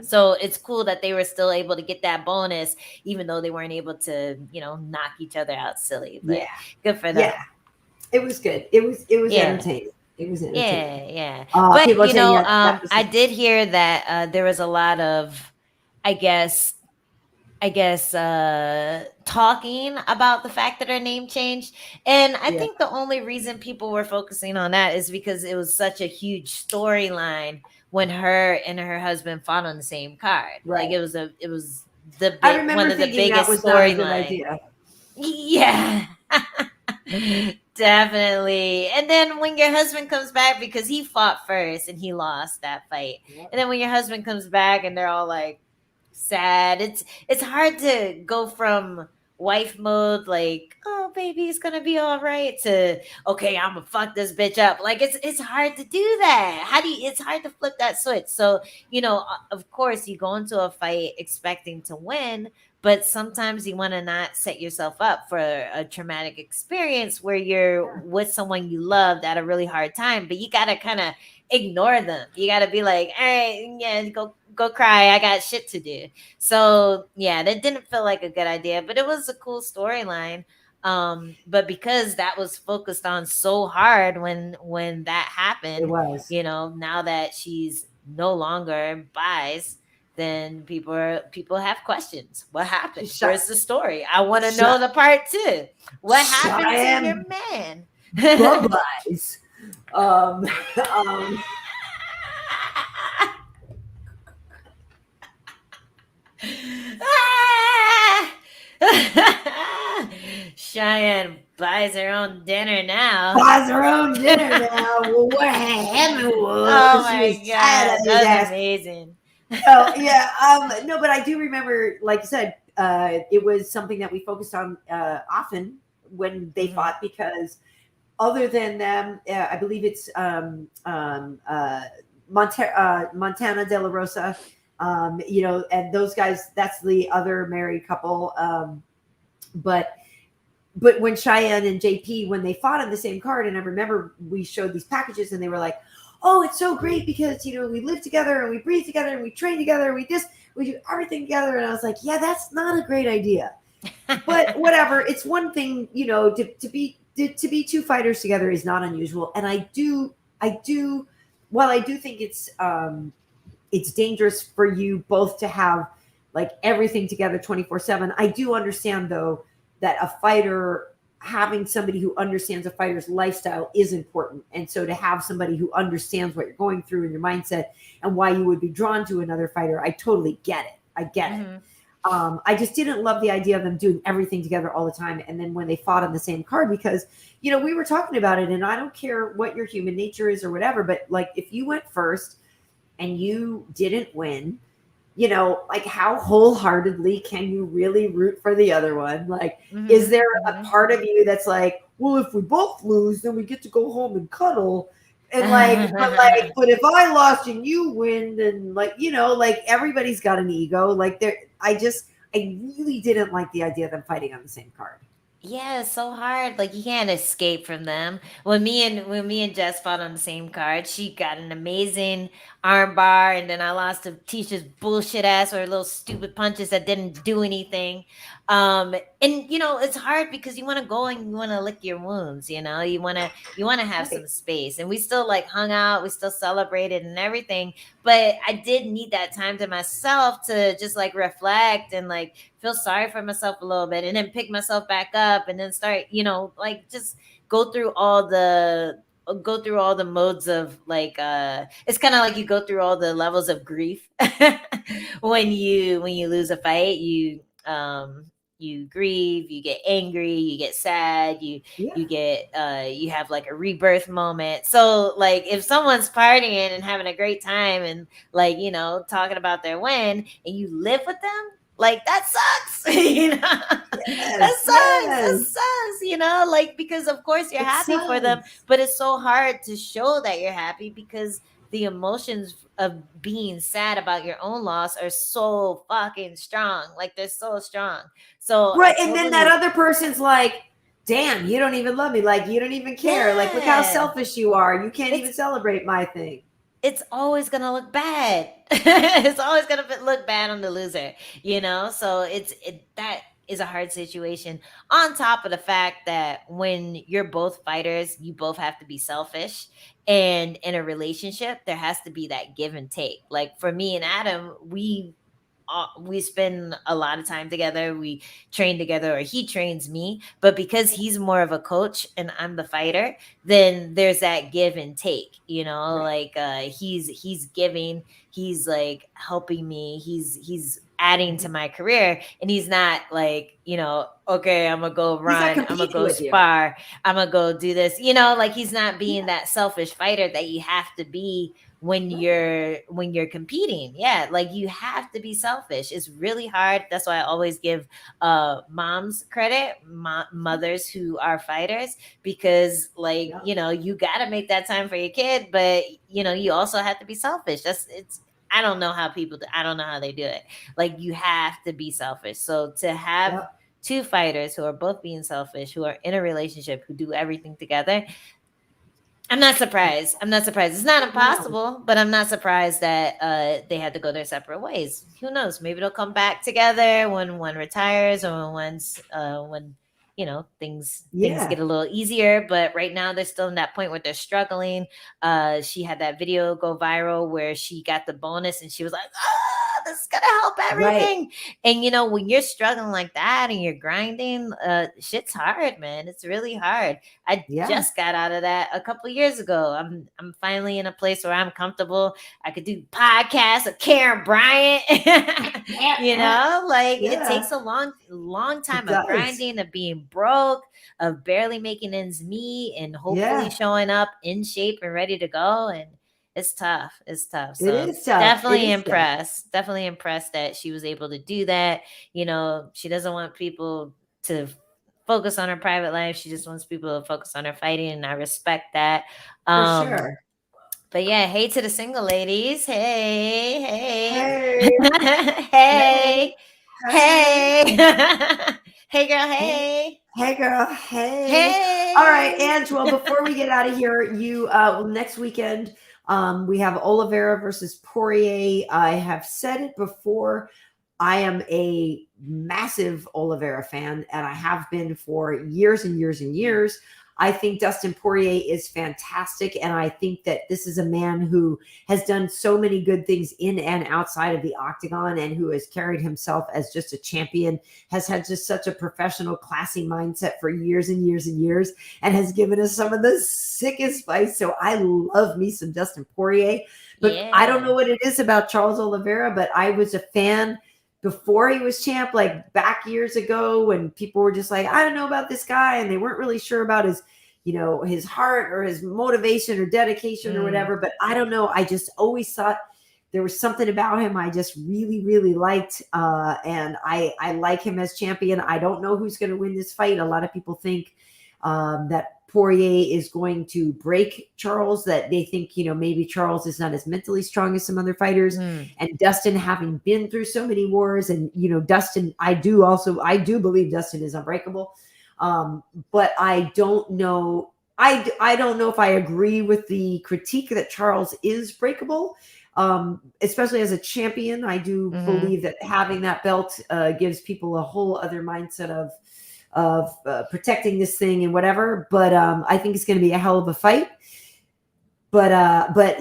So it's cool that they were still able to get that bonus, even though they weren't able to, knock each other out silly. But good for them. Yeah, it was good. It was entertaining. It was entertaining. Yeah. But I did hear that there was a lot of, I guess, talking about the fact that her name changed. And I think the only reason people were focusing on that is because it was such a huge storyline when her and her husband fought on the same card. Right. Like it was one of the biggest storylines. Yeah. Definitely. And then when your husband comes back, because he fought first and he lost that fight. Yep. And then when your husband comes back and they're all like sad, it's hard to go from wife mode, like, oh baby, it's gonna be all right, to okay, I'm gonna fuck this bitch up. Like it's hard to do that. It's hard to flip that switch. So of course you go into a fight expecting to win, but sometimes you want to not set yourself up for a traumatic experience where you're with someone you loved at a really hard time, but you gotta kind of ignore them. You gotta be like, all right, go cry. I got shit to do. So that didn't feel like a good idea, but it was a cool storyline. But because that was focused on so hard when that happened, it was, now that she's no longer buys, then people have questions. What happened? Where's the story? I want to know the part 2. What happened to your man? Bye-byes. Cheyenne buys her own dinner now. Buys her own dinner now. Well, what happened was Oh she my was tired god, of his that's ass. amazing. Oh yeah, no, but I do remember, like you said, it was something that we focused on often when they fought, because other than them, I believe it's Montana De La Rosa, and those guys. That's the other married couple. But when Cheyenne and JP, when they fought on the same card, and I remember we showed these packages, and they were like, "Oh, it's so great because we live together and we breathe together and we train together and we do everything together." And I was like, "Yeah, that's not a great idea." But whatever. It's one thing, to be two fighters together is not unusual, and I do. While I do think it's dangerous for you both to have like everything together 24/7. I do understand though that a fighter, having somebody who understands a fighter's lifestyle is important. And so to have somebody who understands what you're going through and your mindset and why you would be drawn to another fighter, I totally get it. I get it. I just didn't love the idea of them doing everything together all the time. And then when they fought on the same card, because, we were talking about it, and I don't care what your human nature is or whatever, but like if you went first and you didn't win, like how wholeheartedly can you really root for the other one? Like, is there a part of you that's like, well, if we both lose, then we get to go home and cuddle. And but if I lost and you win, then like everybody's got an ego. Like I really didn't like the idea of them fighting on the same card. Yeah, it's so hard. Like you can't escape from them. When me and Jess fought on the same card, she got an amazing arm bar, and then I lost to Tisha's bullshit ass or little stupid punches that didn't do anything. And it's hard because you want to go and you want to lick your wounds. You want to have some space. And we still like hung out, we still celebrated and everything. But I did need that time to myself to just like reflect and like feel sorry for myself a little bit, and then pick myself back up, and then start, just go through all the modes of like it's kind of like you go through all the levels of grief. when you lose a fight, you grieve, you get angry, you get sad, you get you have like a rebirth moment. So like if someone's partying and having a great time and like talking about their win, and you live with them, like that sucks. That sucks. Like, because of course you're happy for them, but it's so hard to show that you're happy because the emotions of being sad about your own loss are so fucking strong. Like they're so strong. So right. And then that other person's like, damn, you don't even love me. Like you don't even care. Yeah. Like look how selfish you are. You can't even celebrate my thing. It's always going to look bad. It's always going to look bad on the loser, So that is a hard situation. On top of the fact that when you're both fighters, you both have to be selfish. And in a relationship, there has to be that give and take. Like for me and Adam, we spend a lot of time together. We train together, or he trains me. But because he's more of a coach and I'm the fighter, then there's that give and take, right. Like he's giving, he's like helping me, he's adding to my career, and he's not like, okay, I'm gonna go run, I'm gonna go spar, I'm gonna go do this, like he's not being that selfish fighter that you have to be when you're competing. Yeah, like you have to be selfish. It's really hard. That's why I always give moms credit, mothers who are fighters, because like you got to make that time for your kid, but you also have to be selfish. I don't know how they do it. Like you have to be selfish. So to have two fighters who are both being selfish, who are in a relationship, who do everything together, I'm not surprised. It's not impossible, but I'm not surprised that they had to go their separate ways. Who knows? Maybe they'll come back together when one retires, or when things get a little easier. But right now they're still in that point where they're struggling. She had that video go viral where she got the bonus and she was like, This is gonna help everything. And when you're struggling like that and you're grinding, shit's hard, man. It's really hard. I just got out of that a couple of years ago. I'm finally in a place where I'm comfortable. I could do podcasts with Karyn, Bryant. It takes a long time of grinding, of being broke, of barely making ends meet, and hopefully showing up in shape and ready to go. And it's tough. So it is tough. Definitely impressed. Definitely impressed that she was able to do that. She doesn't want people to focus on her private life. She just wants people to focus on her fighting, and I respect that. For sure. But yeah, hey to the single ladies. Hey. Hey. Hey girl, hey. Hey girl, hey. All right, Angela, before we get out of here, you next weekend we have Oliveira versus Poirier. I have said it before. I am a massive Oliveira fan, and I have been for years and years and years. I think Dustin Poirier is fantastic, and I think that this is a man who has done so many good things in and outside of the octagon, and who has carried himself as just a champion, has had just such a professional, classy mindset for years and years and years, and has given us some of the sickest fights. So I love me some Dustin Poirier, but I don't know what it is about Charles Oliveira, but I was a fan before he was champ, like back years ago, when people were just like, I don't know about this guy, and they weren't really sure about his, his heart or his motivation or dedication or whatever. But I don't know. I just always thought there was something about him I just really, really liked. And I like him as champion. I don't know who's going to win this fight. A lot of people think that Poirier is going to break Charles, that they think, maybe Charles is not as mentally strong as some other fighters. And Dustin, having been through so many wars, and, Dustin, I do believe Dustin is unbreakable. But I don't know. I don't know if I agree with the critique that Charles is breakable, especially as a champion. I do believe that having that belt gives people a whole other mindset of protecting this thing and whatever, but I think it's going to be a hell of a fight. But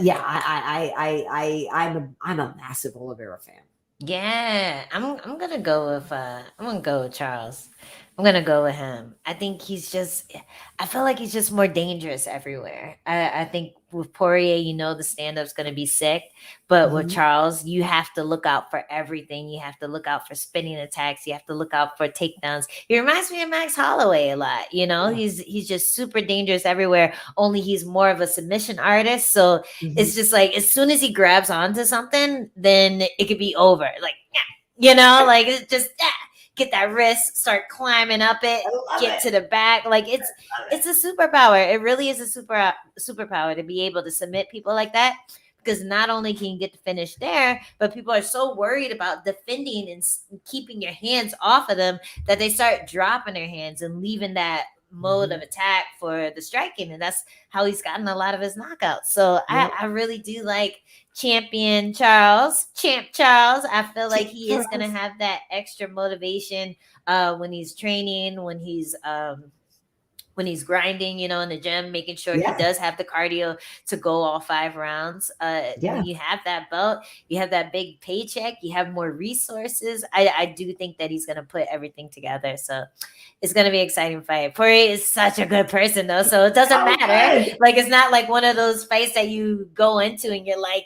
yeah, I'm a massive Oliveira fan. Yeah, I'm gonna go with Charles. I'm gonna go with him. I think I feel like he's just more dangerous everywhere. I think with Poirier, the stand-up's gonna be sick, but with Charles, you have to look out for everything. You have to look out for spinning attacks. You have to look out for takedowns. He reminds me of Max Holloway a lot. He's just super dangerous everywhere. Only he's more of a submission artist, so it's just like as soon as he grabs onto something, then it could be over. Like, like it's just. Get that wrist, start climbing up it, get to the back. Like it's a superpower. It really is a superpower to be able to submit people like that, because not only can you get the finish there, but people are so worried about defending and keeping your hands off of them that they start dropping their hands and leaving that mode of attack for the striking. And that's how he's gotten a lot of his knockouts. So I really do like Champ Charles. I feel like he is going to have that extra motivation when he's training, when he's grinding, in the gym, making sure he does have the cardio to go all 5 rounds. When you have that belt, you have that big paycheck, you have more resources. I do think that he's going to put everything together. So it's going to be an exciting fight. Poirier is such a good person, though, so it doesn't matter. Good. Like, it's not like one of those fights that you go into and you're like,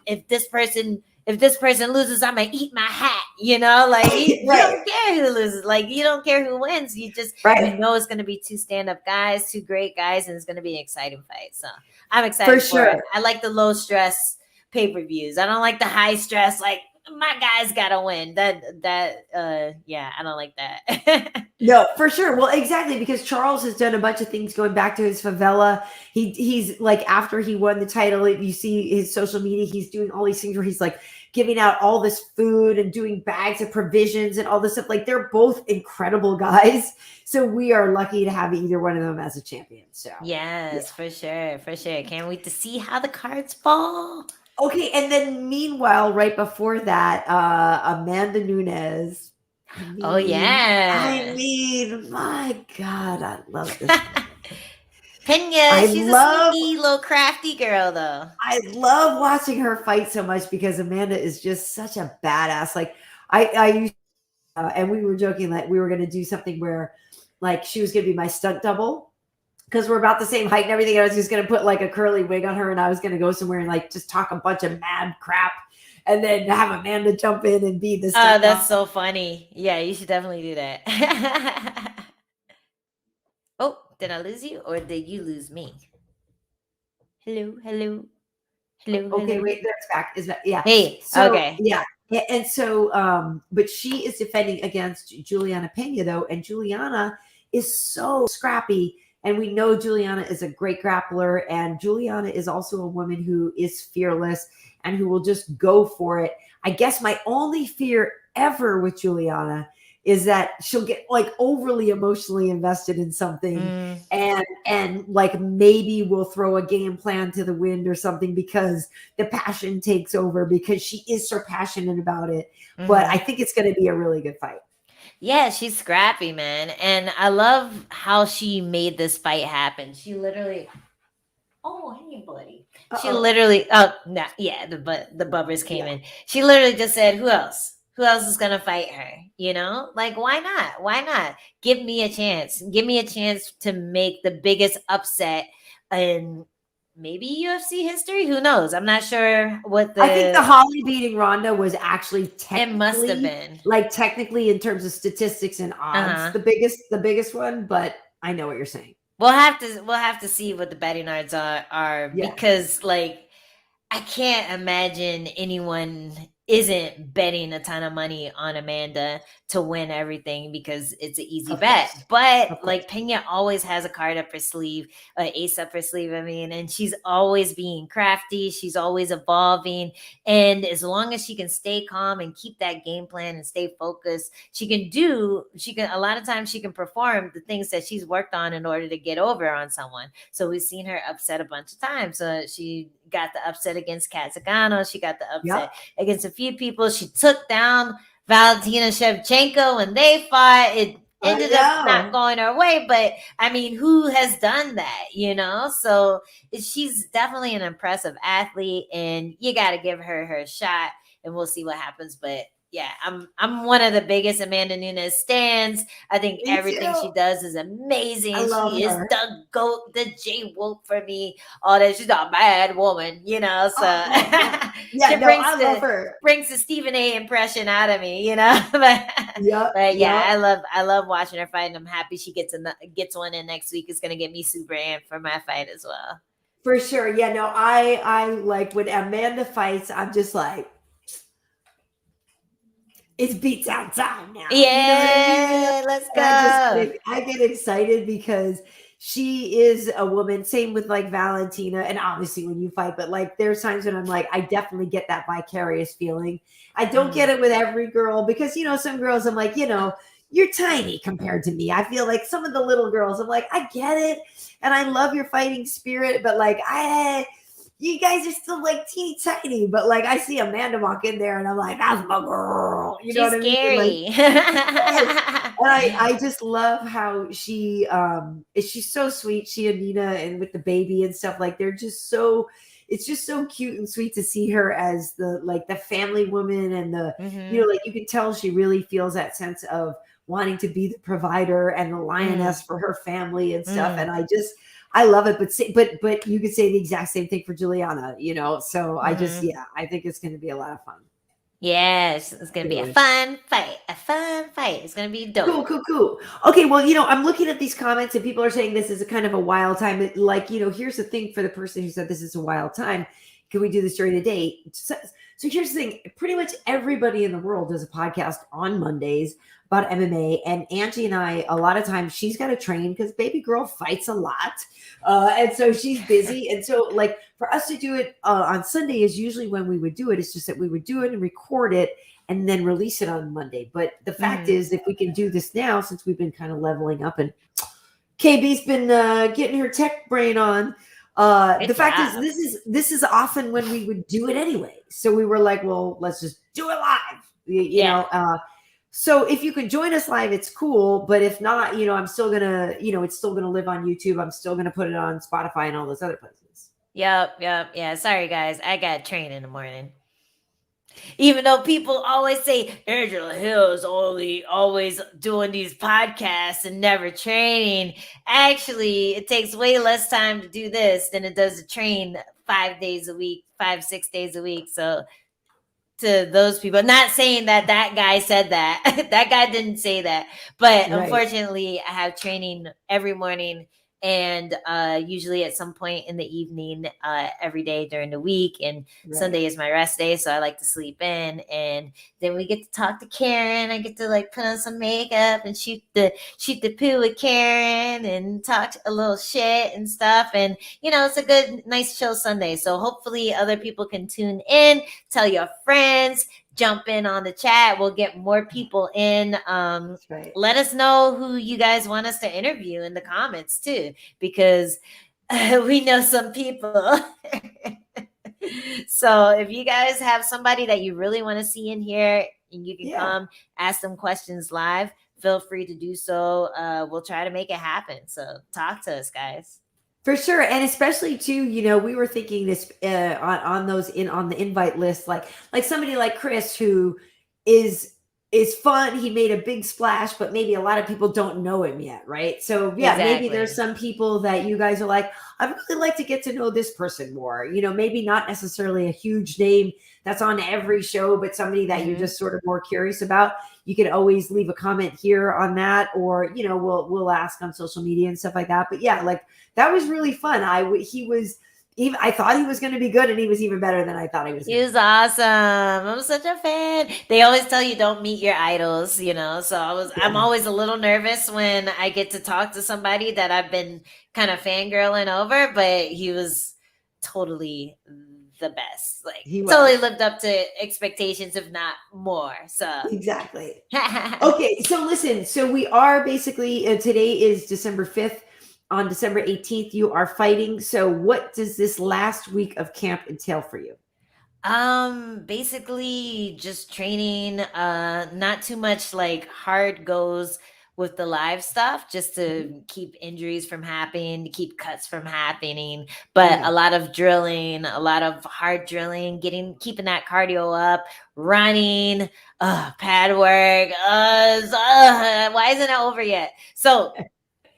if this person loses, I'm gonna eat my hat. You don't care who loses. Like, you don't care who wins. You just you know it's gonna be 2 stand-up guys, 2 great guys, and it's gonna be an exciting fight. So I'm excited for it. I like the low stress pay-per-views. I don't like the high stress, like, my guy's gotta win. I don't like that. No, for sure. Well, exactly, because Charles has done a bunch of things going back to his favela. He's like, after he won the title, you see his social media, he's doing all these things where he's like giving out all this food and doing bags of provisions and all this stuff. Like, they're both incredible guys. So we are lucky to have either one of them as a champion. So yes, for sure. Can't wait to see how the cards fall. Okay, and then meanwhile, right before that, Amanda Nunes. My God, I love this. Pena, she's a sneaky little crafty girl, though. I love watching her fight so much because Amanda is just such a badass. Like I used, and we were joking that we were going to do something where, like, she was going to be my stunt double because we're about the same height and everything. I was just going to put like a curly wig on her, and I was going to go somewhere and like just talk a bunch of mad crap, and then have Amanda jump in and be the stunt. Oh, that's so funny. Yeah, you should definitely do that. Oh, did I lose you or did you lose me? Hello. Okay, wait, that's back. Is that, yeah. Hey, so, okay. Yeah. And so, but she is defending against Juliana Pena, though, and Juliana is so scrappy. And we know Juliana is a great grappler, and Juliana is also a woman who is fearless and who will just go for it. I guess my only fear ever with Juliana is that she'll get like overly emotionally invested in something and like maybe we'll throw a game plan to the wind or something because the passion takes over because she is so passionate about it. But I think it's going to be a really good fight. Yeah, she's scrappy, man. And I love how she made this fight happen. She literally, oh, hey, buddy. She literally, the bubbers came in. She literally just said, who else? Who else is going to fight her? You know, like, why not? Why not? Give me a chance. Give me a chance to make the biggest upset in maybe UFC history. Who knows? I'm not sure what I think the Holly beating Ronda was actually technically, it must have been like technically in terms of statistics and odds, the biggest one. But I know what you're saying. We'll have to see what the betting odds are because like I can't imagine anyone isn't betting a ton of money on Amanda to win everything because it's an easy bet. But like Pena always has a card up her sleeve, ace up her sleeve, I mean, and she's always being crafty. She's always evolving. And as long as she can stay calm and keep that game plan and stay focused, she can a lot of times she can perform the things that she's worked on in order to get over on someone. So we've seen her upset a bunch of times. She got the upset against Kat Zingano. She got the upset against a few people. She took down Valentina Shevchenko when they fought. It ended up not going her way, but I mean, who has done that, you know? So she's definitely an impressive athlete, and you got to give her shot, and we'll see what happens. But yeah, I'm one of the biggest Amanda Nunes stans. I think everything she does is amazing. She is the GOAT, the J Wolf for me. All that, she's a bad woman, you know. So I love her. Brings the Stephen A impression out of me, you know. I love watching her fight, and I'm happy she gets one in next week. It's gonna get me super amped for my fight as well. For sure. Yeah, no, I like when Amanda fights, I'm just like, it's beats out time now. Yeah, you know what I mean? Let's go. I get excited because she is a woman. Same with like Valentina, and obviously when you fight, but like there's times when I'm like, I definitely get that vicarious feeling. I don't get it with every girl because, you know, some girls I'm like, you know, you're tiny compared to me. I feel like some of the little girls, I'm like, I get it. And I love your fighting spirit, but like, you guys are still like teeny tiny, but like I see Amanda walk in there and I'm like, that's my girl. You know what I mean? Scary. Like, I just love how she's so sweet. She and Nina, and with the baby and stuff, like they're just so, it's just so cute and sweet to see her as the family woman and you know, like you can tell she really feels that sense of wanting to be the provider and the lioness for her family and stuff. And I love it, but you could say the exact same thing for Juliana, you know? So I think it's going to be a lot of fun. Yes, it's going to be a fun fight. It's going to be dope. Cool. Okay, well, you know, I'm looking at these comments and people are saying this is a kind of a wild time. Like, you know, here's the thing for the person who said this is a wild time. Can we do this during the day? So here's the thing. Pretty much everybody in the world does a podcast on Mondays about MMA. And Angie and I, a lot of times she's got to train because baby girl fights a lot. And so she's busy. And so like for us to do it on Sunday is usually when we would do it. It's just that we would do it and record it and then release it on Monday. But the fact is, if we can do this now, since we've been kind of leveling up and KB's been getting her tech brain on, the fact is this is often when we would do it anyway. So we were like, well, let's just do it live, you know? So if you can join us live, it's cool. But if not, I'm still gonna, it's still gonna live on YouTube. I'm still gonna put it on Spotify and all those other places. Yep. Yeah. Sorry, guys. I got train in the morning. Even though people always say Angela Hill is always doing these podcasts and never training, actually, it takes way less time to do this than it does to train 5 days a week, 6 days a week. So to those people, not saying that guy said that. That guy didn't say that. But Right. Unfortunately, I have training every morning and usually at some point in the evening every day during the week. And Right. Sunday is my rest day, so I like to sleep in. And then we get to talk to Karyn. I get to like put on some makeup and shoot the poo with Karyn and talk a little shit and stuff. And it's a good, nice, chill Sunday. So hopefully other people can tune in, tell your friends, jump in on the chat. We'll get more people in. That's right. Let us know who you guys want us to interview in the comments too, because we know some people. So if you guys have somebody that you really want to see in here and you can come ask them questions live, feel free to do so. We'll try to make it happen. So talk to us, guys. For sure. And especially too, we were thinking this on the invite list, like somebody like Chris, who is fun. He made a big splash, but maybe a lot of people don't know him yet. Right. So maybe there's some people that you guys are like, I'd really like to get to know this person more, maybe not necessarily a huge name that's on every show, but somebody that you're just sort of more curious about. You can always leave a comment here on that, or, we'll ask on social media and stuff like that. But that was really fun. I thought he was going to be good, and he was even better than I thought he was. He was awesome. I'm such a fan. They always tell you don't meet your idols, so I'm always a little nervous when I get to talk to somebody that I've been kind of fangirling over, but he was totally the best. Like, he totally lived up to expectations, if not more. So exactly. Okay, so listen. So we are basically today is December 5th. On December 18th, you are fighting. So what does this last week of camp entail for you? Basically just training, not too much like hard goes with the live stuff, just to keep injuries from happening, to keep cuts from happening, but a lot of drilling, a lot of hard drilling, keeping that cardio up, running, pad work. Why isn't it over yet? So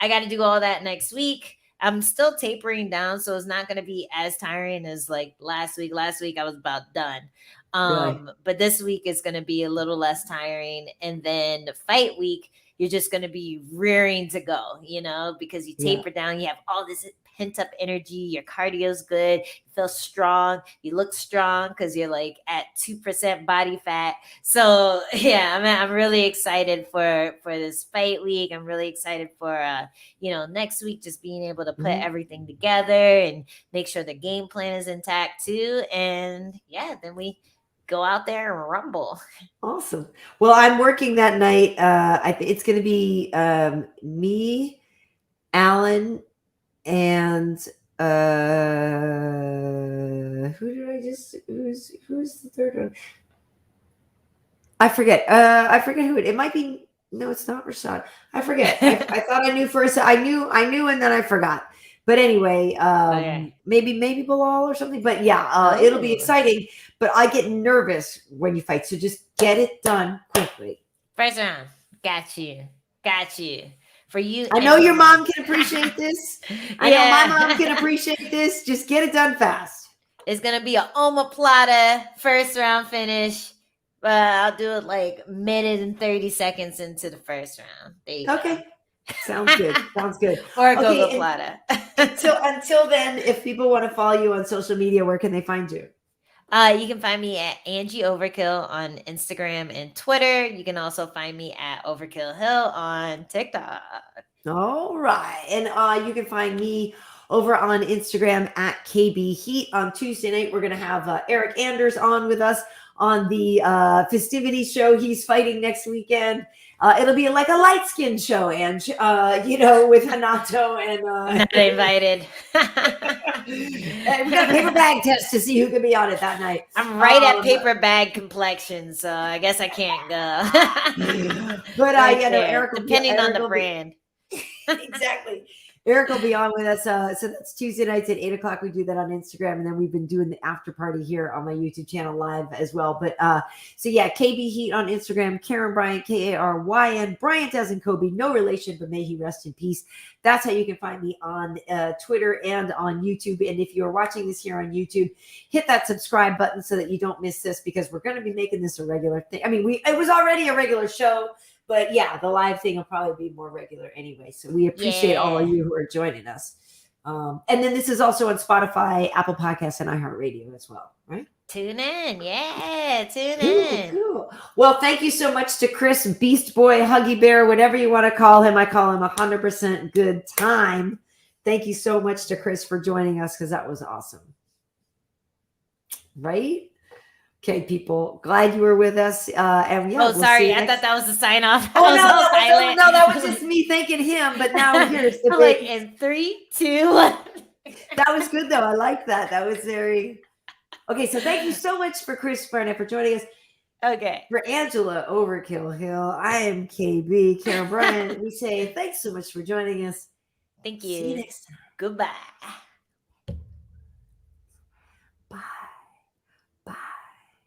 I got to do all that next week. I'm still tapering down, so it's not going to be as tiring as like last week. Last week I was about done. But this week is going to be a little less tiring. And then the fight week, you're just going to be rearing to go, because you taper down. You have all this pent up energy. Your cardio's good. You feel strong. You look strong because you're like at 2% body fat. So I'm really excited for this fight week. I'm really excited for, next week, just being able to put everything together and make sure the game plan is intact too. And then we go out there and rumble. Awesome. Well, I'm working that night. I think it's going to be me, Alan, and who's the third one? I forget. I forget who it might be. No, it's not Rashad. I forget. I thought I knew first. I knew, and then I forgot. But anyway, maybe Bilal or something. But it'll be exciting. But I get nervous when you fight, so just get it done quickly. First round, got you. For you, I know your mom can appreciate this. I know my mom can appreciate this. Just get it done fast. It's gonna be an omoplata first round finish. But I'll do it like minute and 30 seconds into the first round. There you go. Sounds good. Or a go-go plata. Until then, if people want to follow you on social media, where can they find you? You can find me at Angie Overkill on Instagram and Twitter. You can also find me at Overkill Hill on TikTok. All right. And you can find me over on Instagram at KB Heat. On Tuesday night, we're going to have Eric Anders on with us on the festivity show. He's fighting next weekend. It'll be like a light skin show, Ange, with Hanato and not invited. And we got a paper bag test to see who could be on it that night. I'm right at paper bag complexion, so I guess I can't go. But Right you know, there, Eric will depending on Eric the will be- brand. exactly. Eric will be on with us. So that's Tuesday nights at 8:00. We do that on Instagram, and then we've been doing the after party here on my YouTube channel live as well. But so yeah, KB Heat on Instagram, Karyn Bryant, Karyn, Bryant as in Kobe, no relation, but may he rest in peace. That's how you can find me on Twitter and on YouTube. And if you're watching this here on YouTube, hit that subscribe button so that you don't miss this, because we're going to be making this a regular thing. I mean, it was already a regular show. But yeah, the live thing will probably be more regular anyway. So we appreciate all of you who are joining us. And then this is also on Spotify, Apple Podcasts, and iHeartRadio as well, right? Tune in. Yeah, tune in. Cool. Well, thank you so much to Chris, Beast Boy, Huggy Bear, whatever you want to call him. I call him 100% good time. Thank you so much to Chris for joining us, because that was awesome. Right? Okay, people, glad you were with us. And yeah, sorry, I thought that was the sign off. Oh no, that was just me thanking him. But now here's the like in 3, 2, 1. That was good though. I like that. That was very okay. So thank you so much for Chris Barnett for joining us. Okay. For Angela Overkill Hill, I am KB Karyn Bryant. We say thanks so much for joining us. Thank you. See you next time. Goodbye.